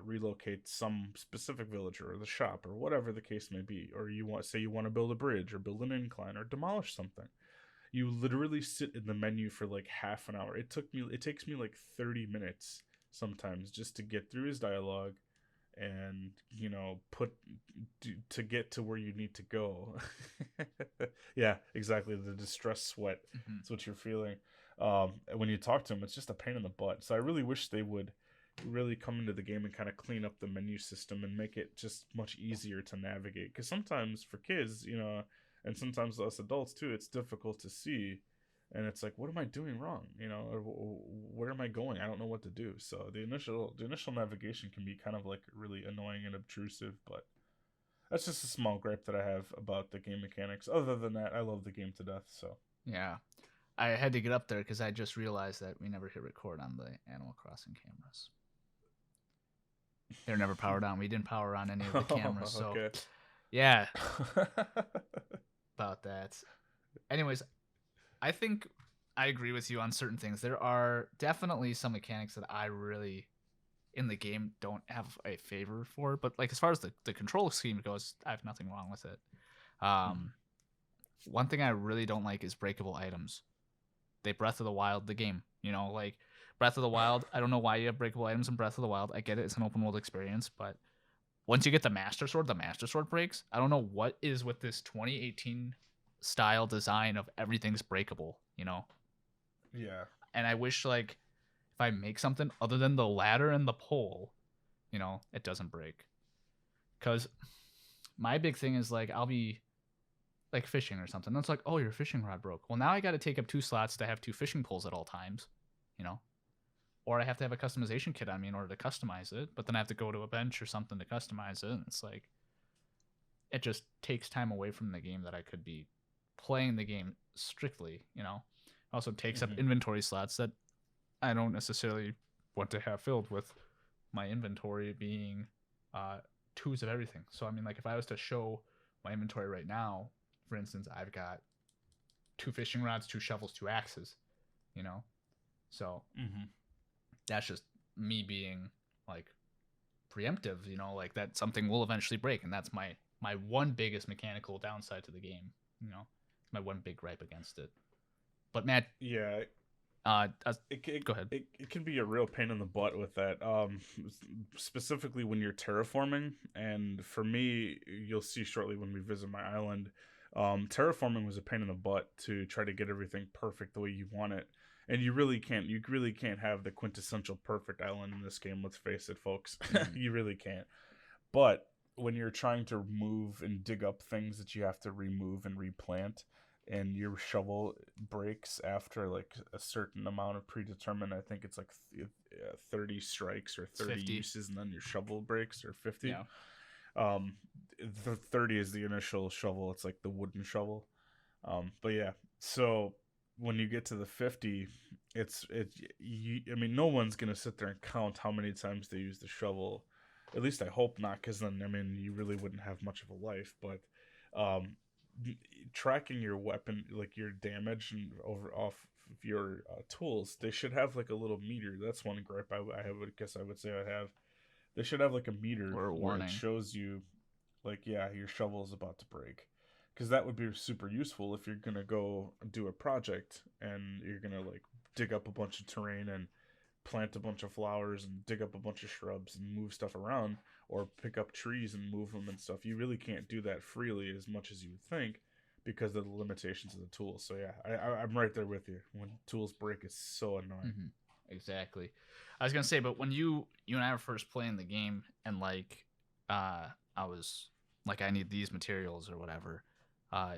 relocate some specific villager or the shop or whatever the case may be, or you want to build a bridge or build an incline or demolish something, you literally sit in the menu for like half an hour. It takes me like 30 minutes sometimes just to get through his dialogue and to get to where you need to go. Yeah, exactly, the distress sweat. Hmm. That's what you're feeling when you talk to him. It's just a pain in the butt. So I really wish they would really come into the game and kind of clean up the menu system and make it just much easier to navigate, because sometimes for kids, and sometimes us adults too, it's difficult to see, and it's like, what am I doing wrong, or where am I going? I don't know what to do. So the initial navigation can be kind of like really annoying and obtrusive, but that's just a small gripe that I have about the game mechanics. Other than that, I love the game to death. So Yeah. I had to get up there because I just realized that we never hit record on the Animal Crossing cameras. They're never powered on. We didn't power on any of the cameras. So, okay. yeah, about that. Anyways, I think I agree with you on certain things. There are definitely some mechanics that I really in the game don't have a favor for, but like as far as the control scheme goes, I have nothing wrong with it. Um, one thing I really don't like is breakable items. They Breath of the Wild the game, like Breath of the Wild. I don't know why you have breakable items in Breath of the Wild. I get it; it's an open world experience, but once you get the Master Sword breaks. I don't know what is with this 2018 style design of everything's breakable. Yeah. And I wish like if I make something other than the ladder and the pole, it doesn't break. Because my big thing is like I'll be like fishing or something. That's like, oh, your fishing rod broke. Well, now I got to take up 2 slots to have 2 fishing poles at all times, you know? Or I have to have a customization kit on me in order to customize it, but then I have to go to a bench or something to customize it. And it's like, it just takes time away from the game that I could be playing the game strictly. Also takes up Mm-hmm. inventory slots that I don't necessarily want to have filled with my inventory being twos of everything. So, I mean, like if I was to show my inventory right now, for instance, I've got 2 fishing rods, 2 shovels, 2 axes. So Mm-hmm. that's just me being like preemptive, like that something will eventually break, and that's my one biggest mechanical downside to the game. It's my one big gripe against it. But Matt, Yeah. Go ahead. It can be a real pain in the butt with that. Specifically when you're terraforming, and for me, you'll see shortly when we visit my island. Terraforming was a pain in the butt to try to get everything perfect the way you want it, and you really can't. You really can't have the quintessential perfect island in this game. Let's face it, folks. Mhm. You really can't. But when you're trying to move and dig up things that you have to remove and replant, and your shovel breaks after like a certain amount of predetermined, I think it's like 30 strikes or It's 30 50. uses, and then your shovel breaks, or 50. Yeah. Um, the 30 is the initial shovel. It's like the wooden shovel. But yeah, so when you get to the 50, I mean, no one's gonna sit there and count how many times they use the shovel. At least I hope not, because then I mean you really wouldn't have much of a life. But um, tracking your weapon, like your damage and over off of your tools, they should have like a little meter. That's one gripe I would guess I would say I have. They should have like a meter Or a where it warning. shows you, like, yeah, your shovel is about to break, because that would be super useful if you're gonna go do a project and you're gonna like dig up a bunch of terrain and plant a bunch of flowers and dig up a bunch of shrubs and move stuff around, or pick up trees and move them and stuff. You really can't do that freely as much as you would think because of the limitations of the tools. So yeah, I'm right there with you. When tools break, it's so annoying. Mm-hmm. Exactly. I was gonna say, but when you and I were first playing the game, and like, I was like, I need these materials or whatever. Uh,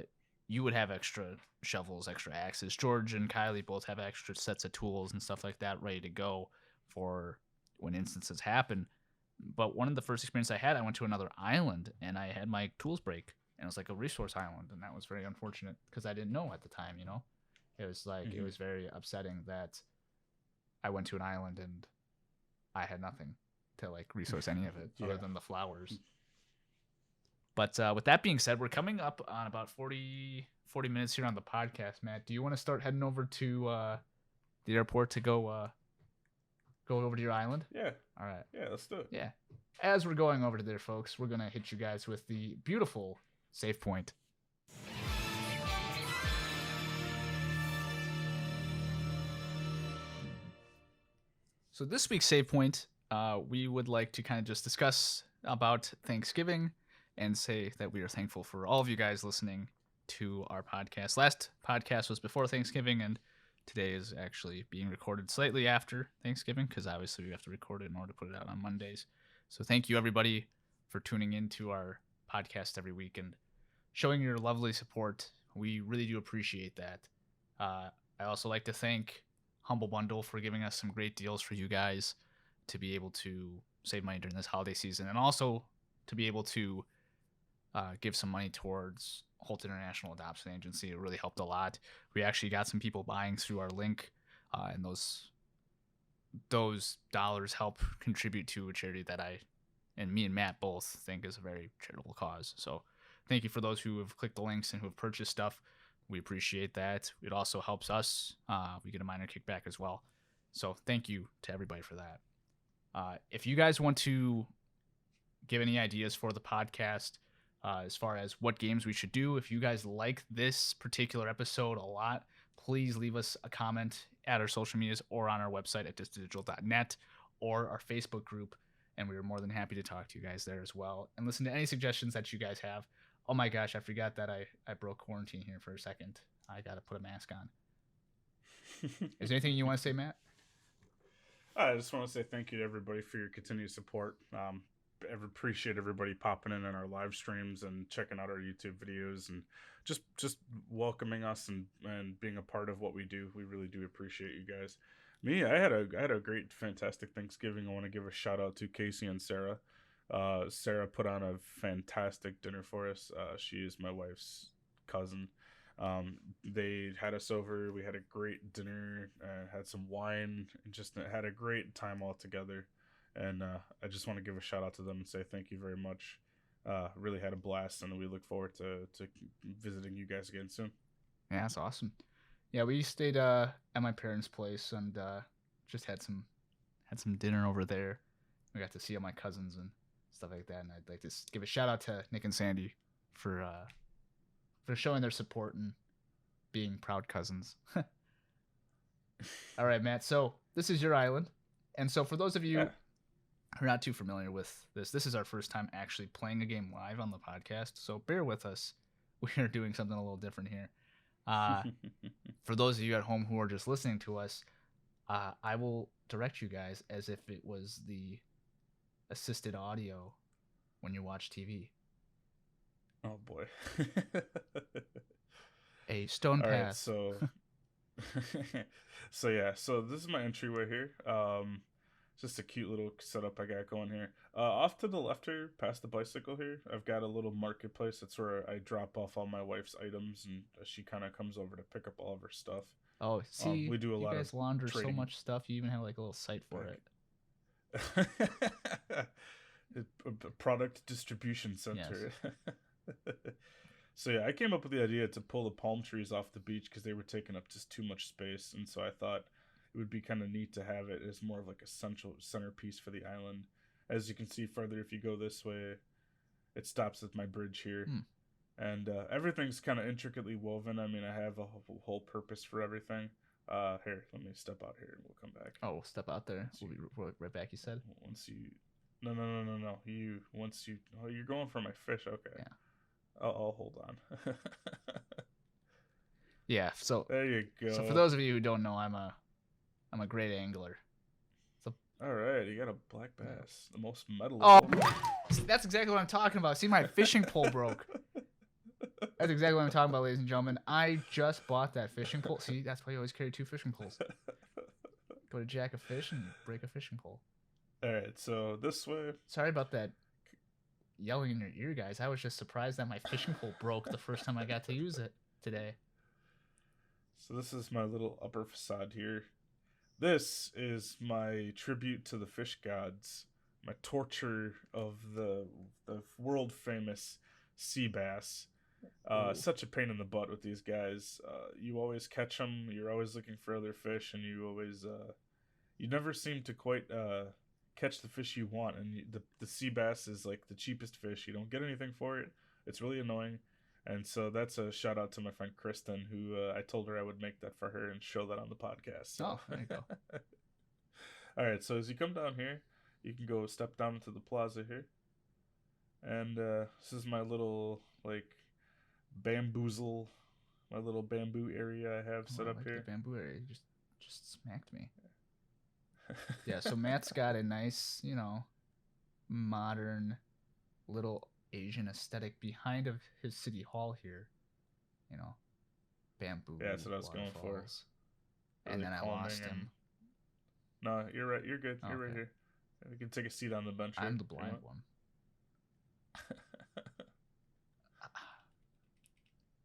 you would have extra shovels, extra axes. George and Kylie both have extra sets of tools and stuff like that ready to go for when instances happen. But one of the first experiences I had, I went to another island and I had my tools break, and it was like a resource island, and that was very unfortunate because I didn't know at the time. It was like it Mm-hmm. was very upsetting that I went to an island and I had nothing to like resource any of it other Yeah. than the flowers. But with that being said, we're coming up on about 40 minutes here on the podcast, Matt. Do you want to start heading over to the airport to go over to your island? Yeah. All right. Yeah. Let's do it. Yeah. As we're going over to there, folks, we're going to hit you guys with the beautiful save point. So this week's save point, we would like to kind of just discuss about Thanksgiving and say that we are thankful for all of you guys listening to our podcast. Last podcast was before Thanksgiving, and today is actually being recorded slightly after Thanksgiving because obviously we have to record it in order to put it out on Mondays. So thank you everybody for tuning into our podcast every week and showing your lovely support. We really do appreciate that. I also like to thank Humble Bundle for giving us some great deals for you guys to be able to save money during this holiday season, and also to be able to give some money towards Holt International Adoption Agency. It really helped a lot. We actually got some people buying through our link, and those dollars help contribute to a charity that I and me and Matt both think is a very charitable cause. So thank you for those who have clicked the links and who have purchased stuff. We appreciate that. It also helps us. We get a minor kickback as well. So thank you to everybody for that. If you guys want to give any ideas for the podcast, as far as what games we should do, if you guys like this particular episode a lot, please leave us a comment at our social medias or on our website at disdigital.net or our Facebook group. And we are more than happy to talk to you guys there as well and listen to any suggestions that you guys have. Oh my gosh, I forgot that I broke quarantine here for a second. I got to put a mask on. Is there anything you want to say, Matt? I just want to say thank you to everybody for your continued support. I appreciate everybody popping in on our live streams and checking out our YouTube videos and just welcoming us and being a part of what we do. We really do appreciate you guys. Me, I had a great, fantastic Thanksgiving. I want to give a shout out to Casey and Sarah. Sarah put on a fantastic dinner for us. She is my wife's cousin. They had us over. We had a great dinner, had some wine, and just had a great time all together. And I just want to give a shout out to them and say thank you very much. Really had a blast, and we look forward to visiting you guys again soon. Yeah, that's awesome. Yeah, we stayed at my parents' place and just had some dinner over there. We got to see all my cousins and stuff like that. And I'd like to give a shout out to Nick and Sandy for showing their support and being proud cousins. All right, Matt. So this is your island, and so for those of Yeah. you who are not too familiar with this, this is our first time actually playing a game live on the podcast. So bear with us. We are doing something a little different here. Uh, for those of you at home who are just listening to us, I will direct you guys as if it was the assisted audio when you watch TV. Oh boy. A stone All right, path. so so yeah, so this is my entryway here. Just a cute little setup I got going here. Off to the left here, past the bicycle here, I've got a little marketplace. That's where I drop off all my wife's items, and she kind of comes over to pick up all of her stuff. Oh, see, We do a you lot of guys launder so trading much stuff. You even have like a little site for back. it. A product distribution Yes. center. So yeah, I came up with the idea to pull the palm trees off the beach because they were taking up just too much space, and so I thought it would be kind of neat to have it as more of like a central centerpiece for the island. As you can see further, if you go this way, it stops at my bridge here, Hmm. and everything's kind of intricately woven. I mean, I have a whole purpose for everything. Here, let me step out here, and we'll come back. Oh, step out there. Once We'll be right back. You said. once you, no. You once you, oh, you're going for my fish. Okay. Yeah. I'll hold on. Yeah. So There you go. for those of you who don't know, I'm a great angler. So All right, you got a black bass, the most metal. oh, that's exactly what I'm talking about. See, my fishing pole broke. That's exactly what I'm talking about, ladies and gentlemen. I just bought that fishing pole. See, that's why you always carry 2 fishing poles. Go to jack a fish and break a fishing pole. All right, so this way. Sorry about that yelling in your ear, guys. I was just surprised that my fishing pole broke the first time I got to use it today. So this is my little upper facade here. This is my tribute to the fish gods, my torture of the world famous sea bass. Such a pain in the butt with these guys. You always catch them. You're always looking for other fish, and you always you never seem to quite catch the fish you want. And the sea bass is like the cheapest fish. You don't get anything for it. It's really annoying. And so that's a shout out to my friend Kristen, who I told her I would make that for her and show that on the podcast. So. Oh, there you go. All right, so as you come down here, you can go step down into the plaza here. And this is my little like bamboozle, my little bamboo area I have set I up like here. the bamboo area. You just smacked me. Yeah, so Matt's got a nice, modern little Asian aesthetic behind of his city hall here. Bamboo. Yeah, that's what I was going for. waterfalls. And Really then I calming lost him. No, you're right. You're good. You're right Okay. here. You can take a seat on the bench. Here I'm the if you blind want. one.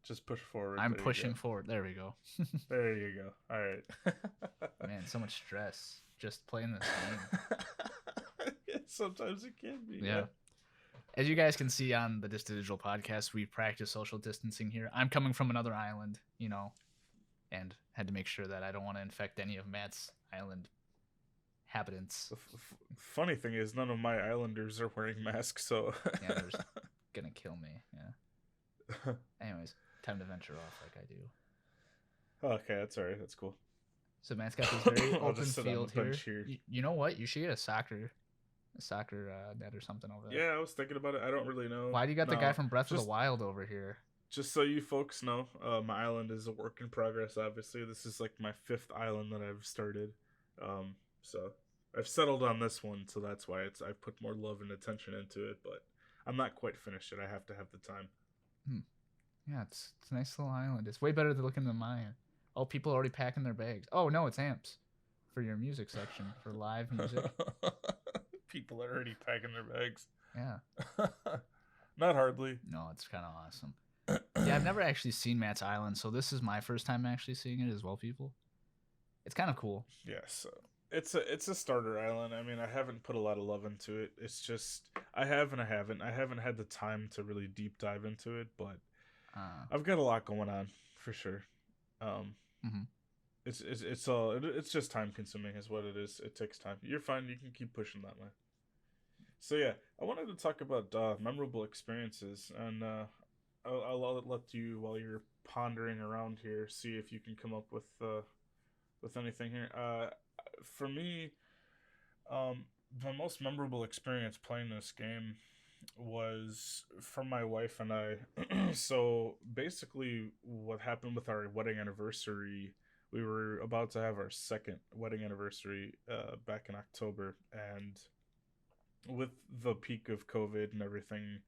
Just push forward. I'm There you pushing go. forward. There we go. There you go. All right. Man, so much stress just playing this game. Yeah, sometimes it can be. Yeah. As you guys can see on the Distant Digital podcast, we practice social distancing here. I'm coming from another island, and had to make sure that I don't want to infect any of Matt's island inhabitants. The funny thing is, none of my islanders are wearing masks, so. Yeah, they're just gonna kill me. Yeah. Anyways, time to venture off like I do. Okay, that's alright. That's cool. So Matt's got this very I'll open just sit on the field here. bench here. You know what? You should get a soccer net or something over there. Yeah, I was thinking about it. I don't really know. Why do you got the guy from Breath of just- the Wild over here? Just so you folks know, my island is a work in progress. Obviously, this is like my 5th island that I've started. So I've settled on this one, so that's why I've put more love and attention into it. But I'm not quite finished yet. I have to have the time. Yeah, it's a nice little island. It's way better looking than mine. Oh, people are already packing their bags. Oh no, it's amps for your music section for live music. People are already packing their bags. Yeah. Not hardly. No, it's kind of awesome. Yeah, I've never actually seen Matt's Island, so this is my first time actually seeing it as well, people. It's kind of cool. Yes, it's a starter island. I mean, I haven't put a lot of love into it. It's just I haven't had the time to really deep dive into it, but I've got a lot going on for sure. Mhm. It's just time consuming is what it is. It takes time. You're fine. You can keep pushing that way. So yeah, I wanted to talk about memorable experiences, and I'll let you, while you're pondering around here, see if you can come up with with anything here. For me, um, the most memorable experience playing this game was from my wife and I. So basically, what happened with our wedding anniversary, we were about to have our second wedding anniversary back in October, and with the peak of COVID and everything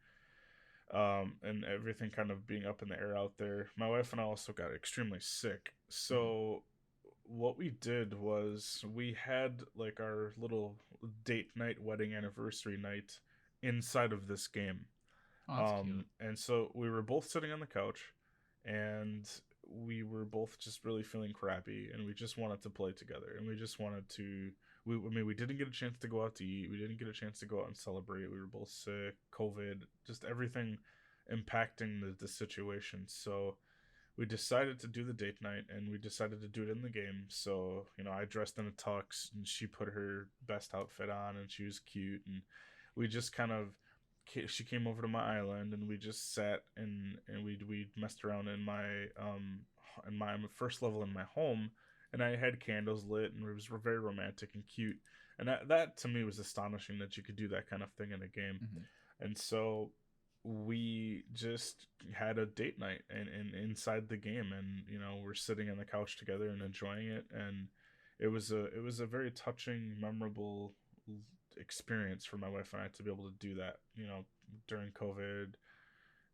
kind of being up in the air out there, my wife and I also got extremely sick. Mhm. So what we did was we had like our little date night wedding anniversary night inside of this game. Oh, that's cute. And so we were both sitting on the couch, and we were both just really feeling crappy, and we just wanted to play together, and we just wanted to. I mean, we didn't get a chance to go out to eat. We didn't get a chance to go out and celebrate. We were both sick, COVID, just everything impacting the situation. So we decided to do the date night, and we decided to do it in the game. So, I dressed in a tux, and she put her best outfit on, and she was cute, and we just kind of she came over to my island, and we just sat and we messed around in my first level in my home, and I had candles lit, and it was very romantic and cute. And that to me was astonishing that you could do that kind of thing in a game. Hmm. And so we just had a date night and inside the game, and we're sitting on the couch together and enjoying it, and it was a very touching, memorable experience for my wife and I to be able to do that, during COVID.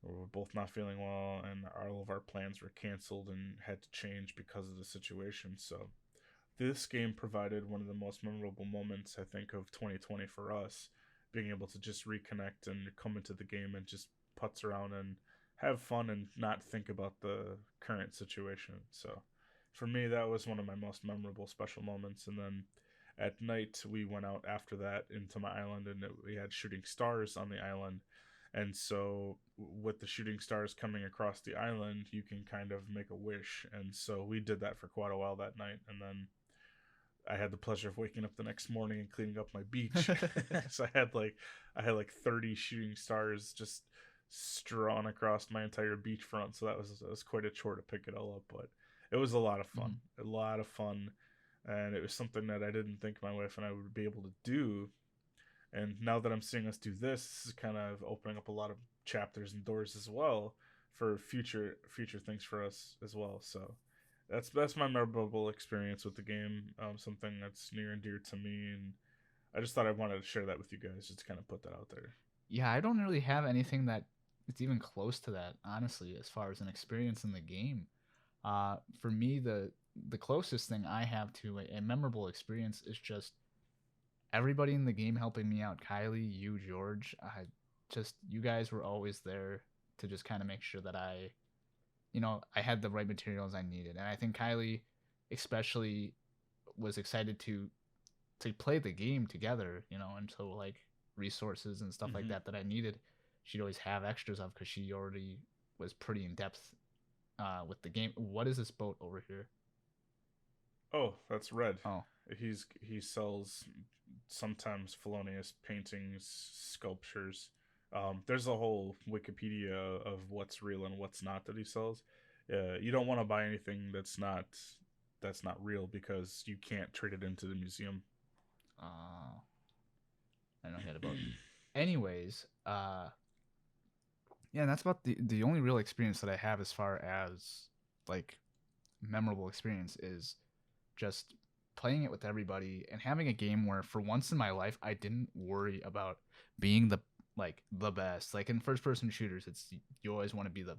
We were both not feeling well, and all of our plans were canceled and had to change because of the situation. So this game provided one of the most memorable moments, I think, of 2020 for us, being able to just reconnect and come into the game and just putz around and have fun and not think about the current situation. So for me, that was one of my most memorable special moments. And then at night, we went out after that into my island, and we had shooting stars on the island. And so, with the shooting stars coming across the island, you can kind of make a wish. And so, we did that for quite a while that night. And then I had the pleasure of waking up the next morning and cleaning up my beach. So I had like 30 shooting stars just strewn across my entire beachfront. So that was quite a chore to pick it all up, but it was a lot of fun. Hmm. A lot of fun, and it was something that I didn't think my wife and I would be able to do. And now that I'm seeing us do this is kind of opening up a lot of chapters and doors as well for future things for us as well. So that's my memorable experience with the game. Something that's near and dear to me, and I just thought I wanted to share that with you guys, just to kind of put that out there. Yeah, I don't really have anything that it's even close to that, honestly, as far as an experience in the game. For me, the closest thing I have to a memorable experience is just everybody in the game helping me out. Kylie, you, George, just you guys were always there to just kind of make sure that I had the right materials I needed. And I think Kylie especially was excited to play the game together, and so like resources and stuff like Mm-hmm. that I needed, she'd always have extras of because she already was pretty in depth with the game. What is this boat over here? Oh, that's Red. Oh, He sells sometimes felonious paintings, sculptures. There's a whole Wikipedia of what's real and what's not that he sells. You don't want to buy anything that's not real, because you can't trade it into the museum. I don't know he had a boat. Anyways, yeah, and that's about the only real experience that I have as far as like memorable experience is just playing it with everybody and having a game where for once in my life I didn't worry about being the best. Like in first person shooters, it's you always want to be the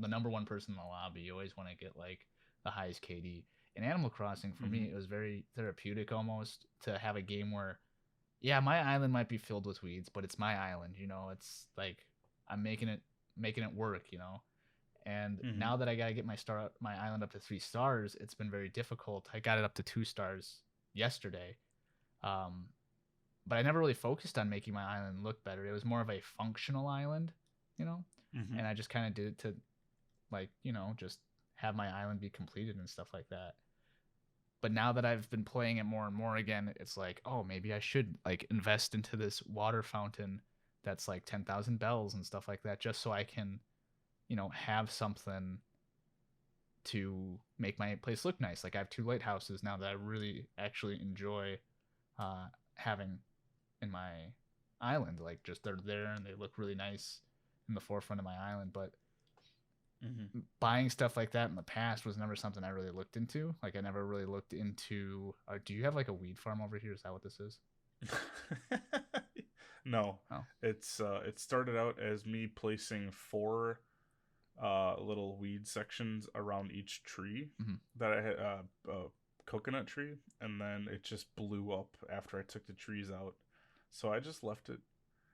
number one person in the lobby. You always want to get like the highest KD. In Animal Crossing, for me, Mm-hmm. it was very therapeutic almost to have a game where, yeah, my island might be filled with weeds, but it's my island. It's like I'm making it work. And Mm-hmm. now that I gotta get my island up to 3 stars, it's been very difficult. I got it up to 2 stars yesterday, um, but I never really focused on making my island look better. It was more of a functional island, you know, Mm-hmm. and I just kind of did it to just have my island be completed and stuff like that. But now that I've been playing it more and more again, it's like, oh, maybe I should like invest into this water fountain that's like 10,000 bells and stuff like that, just so I can have something to make my place look nice. Like I have two lighthouses now that I really actually enjoy having in my island. Like just they're there and they look really nice in the forefront of my island. But Hmm. buying stuff like that in the past was never something I really looked into. Like I never really looked into. Do you have like a weed farm over here? Is that what this is? No, Oh, it started out as me placing four little weed sections around each tree mm-hmm. that I had a coconut tree, and then it just blew up after I took the trees out. So I just left it.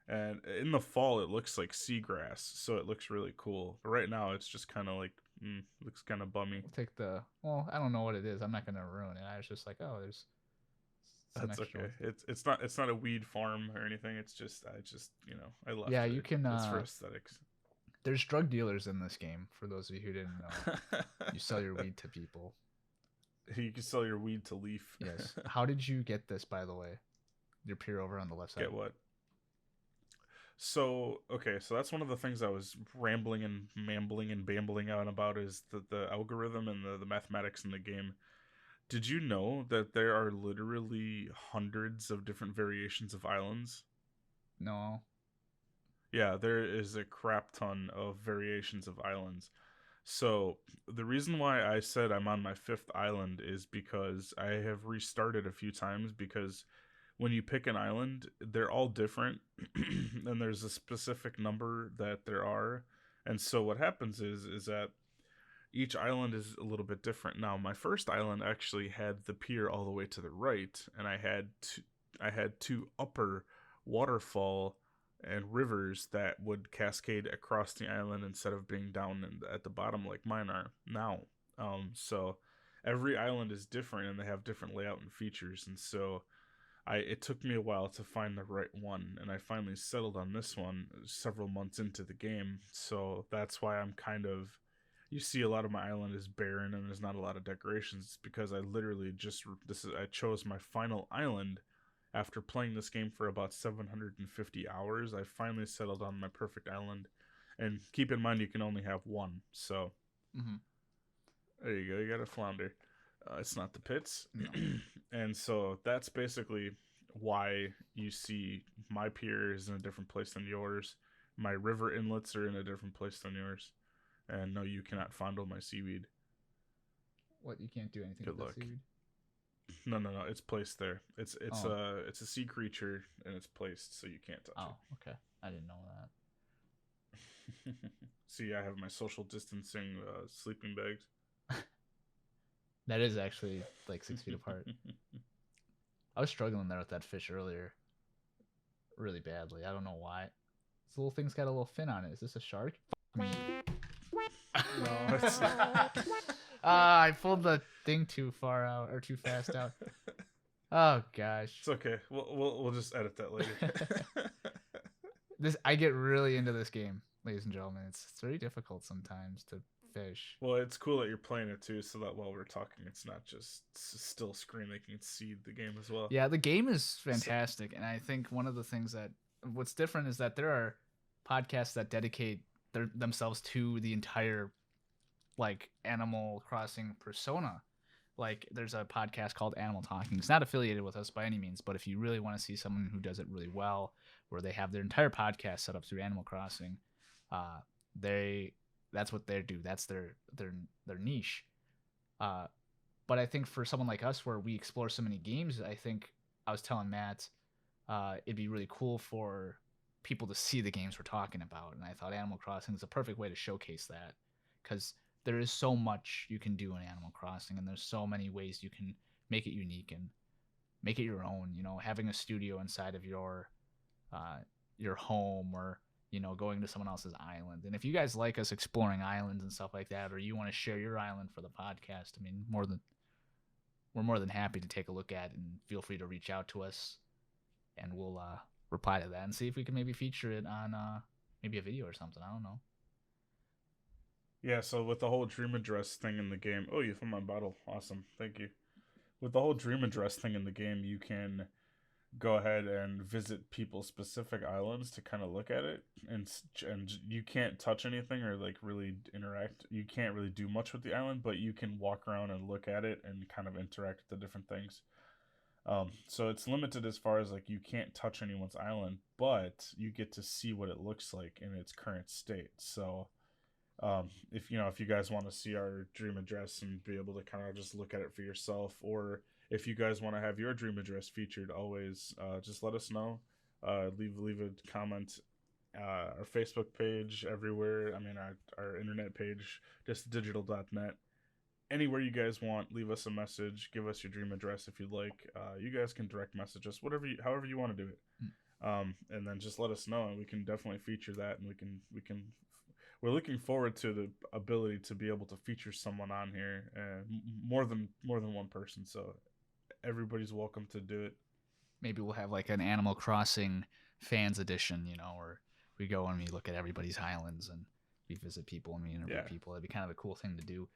And in the fall, it looks like seagrass, so it looks really cool. But right now, it's just kind of like looks kind of bummy. We'll take the. Well, I don't know what it is. I'm not gonna ruin it. I was just like, oh, there's some That's extra okay. ones. It's not a weed farm or anything. It's just I Yeah, left you it. can. It's for aesthetics. There's drug dealers in this game. For those of you who didn't know, you sell your weed to people. You can sell your weed to Leaf. Yes. How did you get this, by the way? Your peer over on the left side. Get what? So okay, so that's one of the things I was rambling and mambling and bambling on about is the algorithm and the mathematics in the game. Did you know that there are literally hundreds of different variations of islands? No. Yeah, there is a crap ton of variations of islands. So the reason why I said I'm on my fifth island is because I have restarted a few times because when you pick an island, they're all different, and there's a specific number that there are. And so what happens is that each island is a little bit different. Now, my first island actually had the pier all the way to the right, and I had two upper waterfall and rivers that would cascade across the island instead of being down at the bottom like mine are now. So every island is different and they have different layout and features, and so it took me a while to find the right one, and I finally settled on this one several months into the game. So that's why I'm kind of you see a lot of my island is barren and there's not a lot of decorations. It's because I literally just I chose my final island after playing this game for about 750 hours. I finally settled on my perfect island, and keep in mind you can only have one. So Mm-hmm. there you go. You got a flounder. It's not the pits. No. And so that's basically why you see my pier is in a different place than yours. My river inlets are in a different place than yours. And no, you cannot fondle my seaweed. What? You can't do anything with Good that luck. seaweed? No, no, no. It's placed there. Oh. It's a sea creature and it's placed, so you can't touch Oh. Okay. I didn't know that. it. See, I have my social distancing sleeping bags. That is actually like 6 feet apart. I was struggling there with that fish earlier, really badly. I don't know why. This little thing's got a little fin on it. Is this a shark? Fuck me. No, it's I pulled the thing too far out or too fast out. Oh gosh. it's okay. We'll just edit that later. This I get really into this game, ladies and gentlemen. It's very difficult sometimes to fish. Well, it's cool that you're playing it too, so that while we're talking, it's not just still screen. They can see the game as well. Yeah, the game is fantastic, and I think one of the things that what's different is that there are podcasts that dedicate themselves to the entire like Animal Crossing persona. Like there's a podcast called Animal Talking. It's not affiliated with us by any means, but if you really want to see someone who does it really well, where they have their entire podcast set up through Animal Crossing, they that's what they do. That's their niche. Uh, but I think for someone like us, where we explore so many games, I think I was telling Matt, it'd be really cool for people to see the games we're talking about, and I thought Animal Crossing is a perfect way to showcase that because there is so much you can do in Animal Crossing, and there's so many ways you can make it unique and make it your own. You know, having a studio inside of your home, or going to someone else's island. And if you guys like us exploring islands and stuff like that, or you want to share your island for the podcast, I mean, we're more than happy to take a look at it, and feel free to reach out to us, and we'll reply to that and see if we can maybe feature it on maybe a video or something. I don't know. Yeah, so with the whole dream address thing in the game, oh, you found my bottle. Awesome, thank you. With the whole dream address thing in the game, you can go ahead and visit people specific islands to kind of look at it, and you can't touch anything or like really interact. You can't really do much with the island, but you can walk around and look at it and kind of interact with the different things. So it's limited as far as like you can't touch anyone's island, but you get to see what it looks like in its current state. So if you guys want to see our dream address and be able to kind of just look at it for yourself, or if you guys want to have your dream address featured, always just let us know. Leave a comment. Our Facebook page everywhere. I mean, our internet page, just digital.net. Anywhere you guys want, leave us a message. Give us your dream address if you'd like. You guys can direct message us, however you want to do it. And then just let us know, and we can definitely feature that, and we're looking forward to the ability to be able to feature someone on here, more than one person. So everybody's welcome to do it. Maybe we'll have like an Animal Crossing fans edition, where we go and we look at everybody's islands and we visit people and we interview Yeah, people. That'd be kind of a cool thing to do.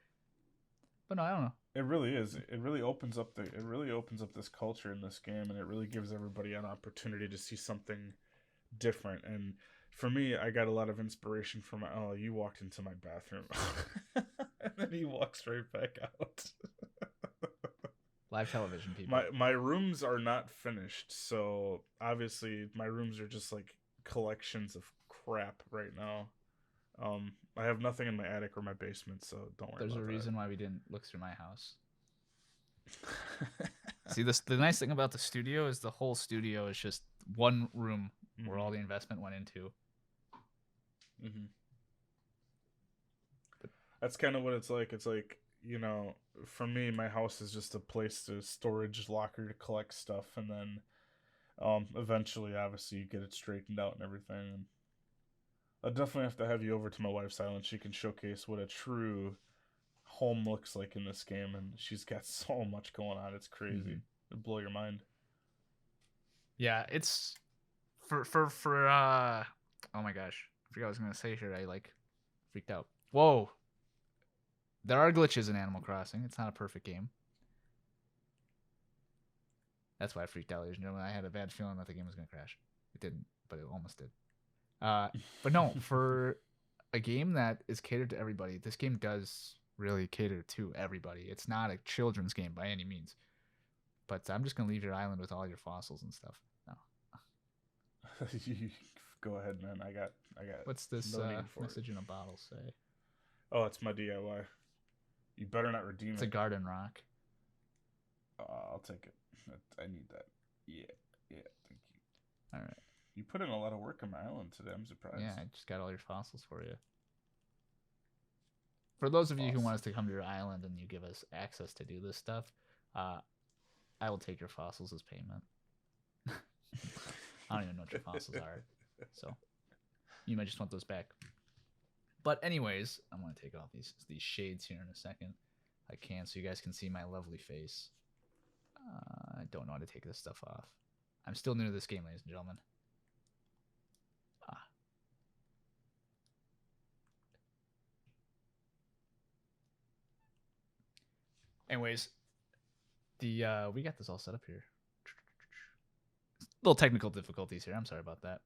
But no, I don't know. it really is. It really opens up this culture in this game, and it really gives everybody an opportunity to see something different. And for me, I got a lot of inspiration from oh, you walked into my bathroom, and then he walks right back out. Live television, people. My rooms are not finished, so obviously my rooms are just like collections of crap right now. I have nothing in my attic or my basement, so don't worry There's a about reason why we didn't look through my house. See, the nice thing about the studio is the whole studio is just one room where all the investment went into. Mm-hmm. That's kind of what it's like. It's like, for me, my house is just a place to storage locker to collect stuff, and then eventually, obviously, you get it straightened out and everything. And I definitely have to have you over to my wife's island. She can showcase what a true home looks like in this game, and she's got so much going on. It's crazy. Mm-hmm. It'll blow your mind. Yeah, it's for oh my gosh, I forgot what I was gonna say here. I like freaked out. Whoa, there are glitches in Animal Crossing. It's not a perfect game. That's why I freaked out, ladies and gentlemen. I had a bad feeling that the game was gonna crash. It didn't, but it almost did. But no, for a game that is catered to everybody, this game does really cater to everybody. It's not a children's game by any means. But I'm just gonna leave your island with all your fossils and stuff. No. You go ahead, man. I got. What's this no need for message it. in a bottle say? Oh, it's my DIY. You better not redeem It's it. a garden rock. I'll take it. I need that. Yeah, thank you. All right. You put in a lot of work on my island today. I'm surprised. Yeah, I just got all your fossils for you. For those of you who want us to come to your island and you give us access to do this stuff, I will take your fossils as payment. I don't even know what your fossils are, so you might just want those back. But anyways, I'm gonna take off these shades here in a second. I can, so you guys can see my lovely face. I don't know how to take this stuff off. I'm still new to this game, ladies and gentlemen. Anyways, we got this all set up here. Little technical difficulties here. I'm sorry about that.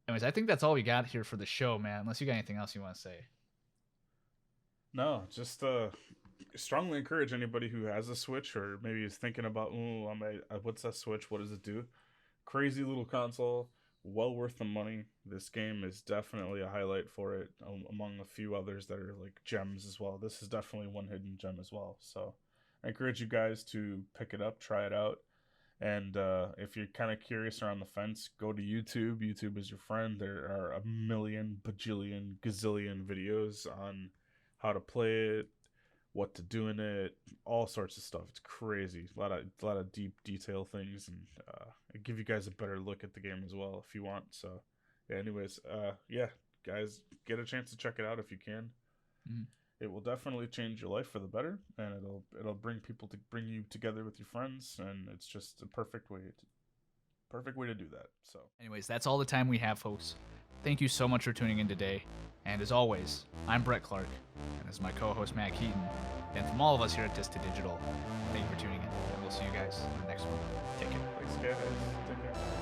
Anyways, I think that's all we got here for the show, man. Unless you got anything else you want to say. No, just strongly encourage anybody who has a Switch or maybe is thinking about, what's that Switch? What does it do? Crazy little console, well worth the money. This game is definitely a highlight for it, among a few others that are like gems as well. This is definitely one hidden gem as well. So I encourage you guys to pick it up, try it out. And if you're kind of curious or on the fence, go to YouTube. YouTube is your friend. There are a million, bajillion, gazillion videos on how to play it, what to do in it, all sorts of stuff. It's crazy. A lot of deep detail things, and I give you guys a better look at the game as well if you want. So, yeah. Anyways, yeah, guys, get a chance to check it out if you can. Mm-hmm. It will definitely change your life for the better, and it'll bring you together with your friends, and it's just a perfect way to do that. So, anyways, that's all the time we have, folks. Thank you so much for tuning in today. And as always, I'm Brett Clark, and this is my co-host Matt Keaton. And from all of us here at Disc to Digital, thank you for tuning in. And we'll see you guys in the next one. Take care. Thanks, guys. Take care.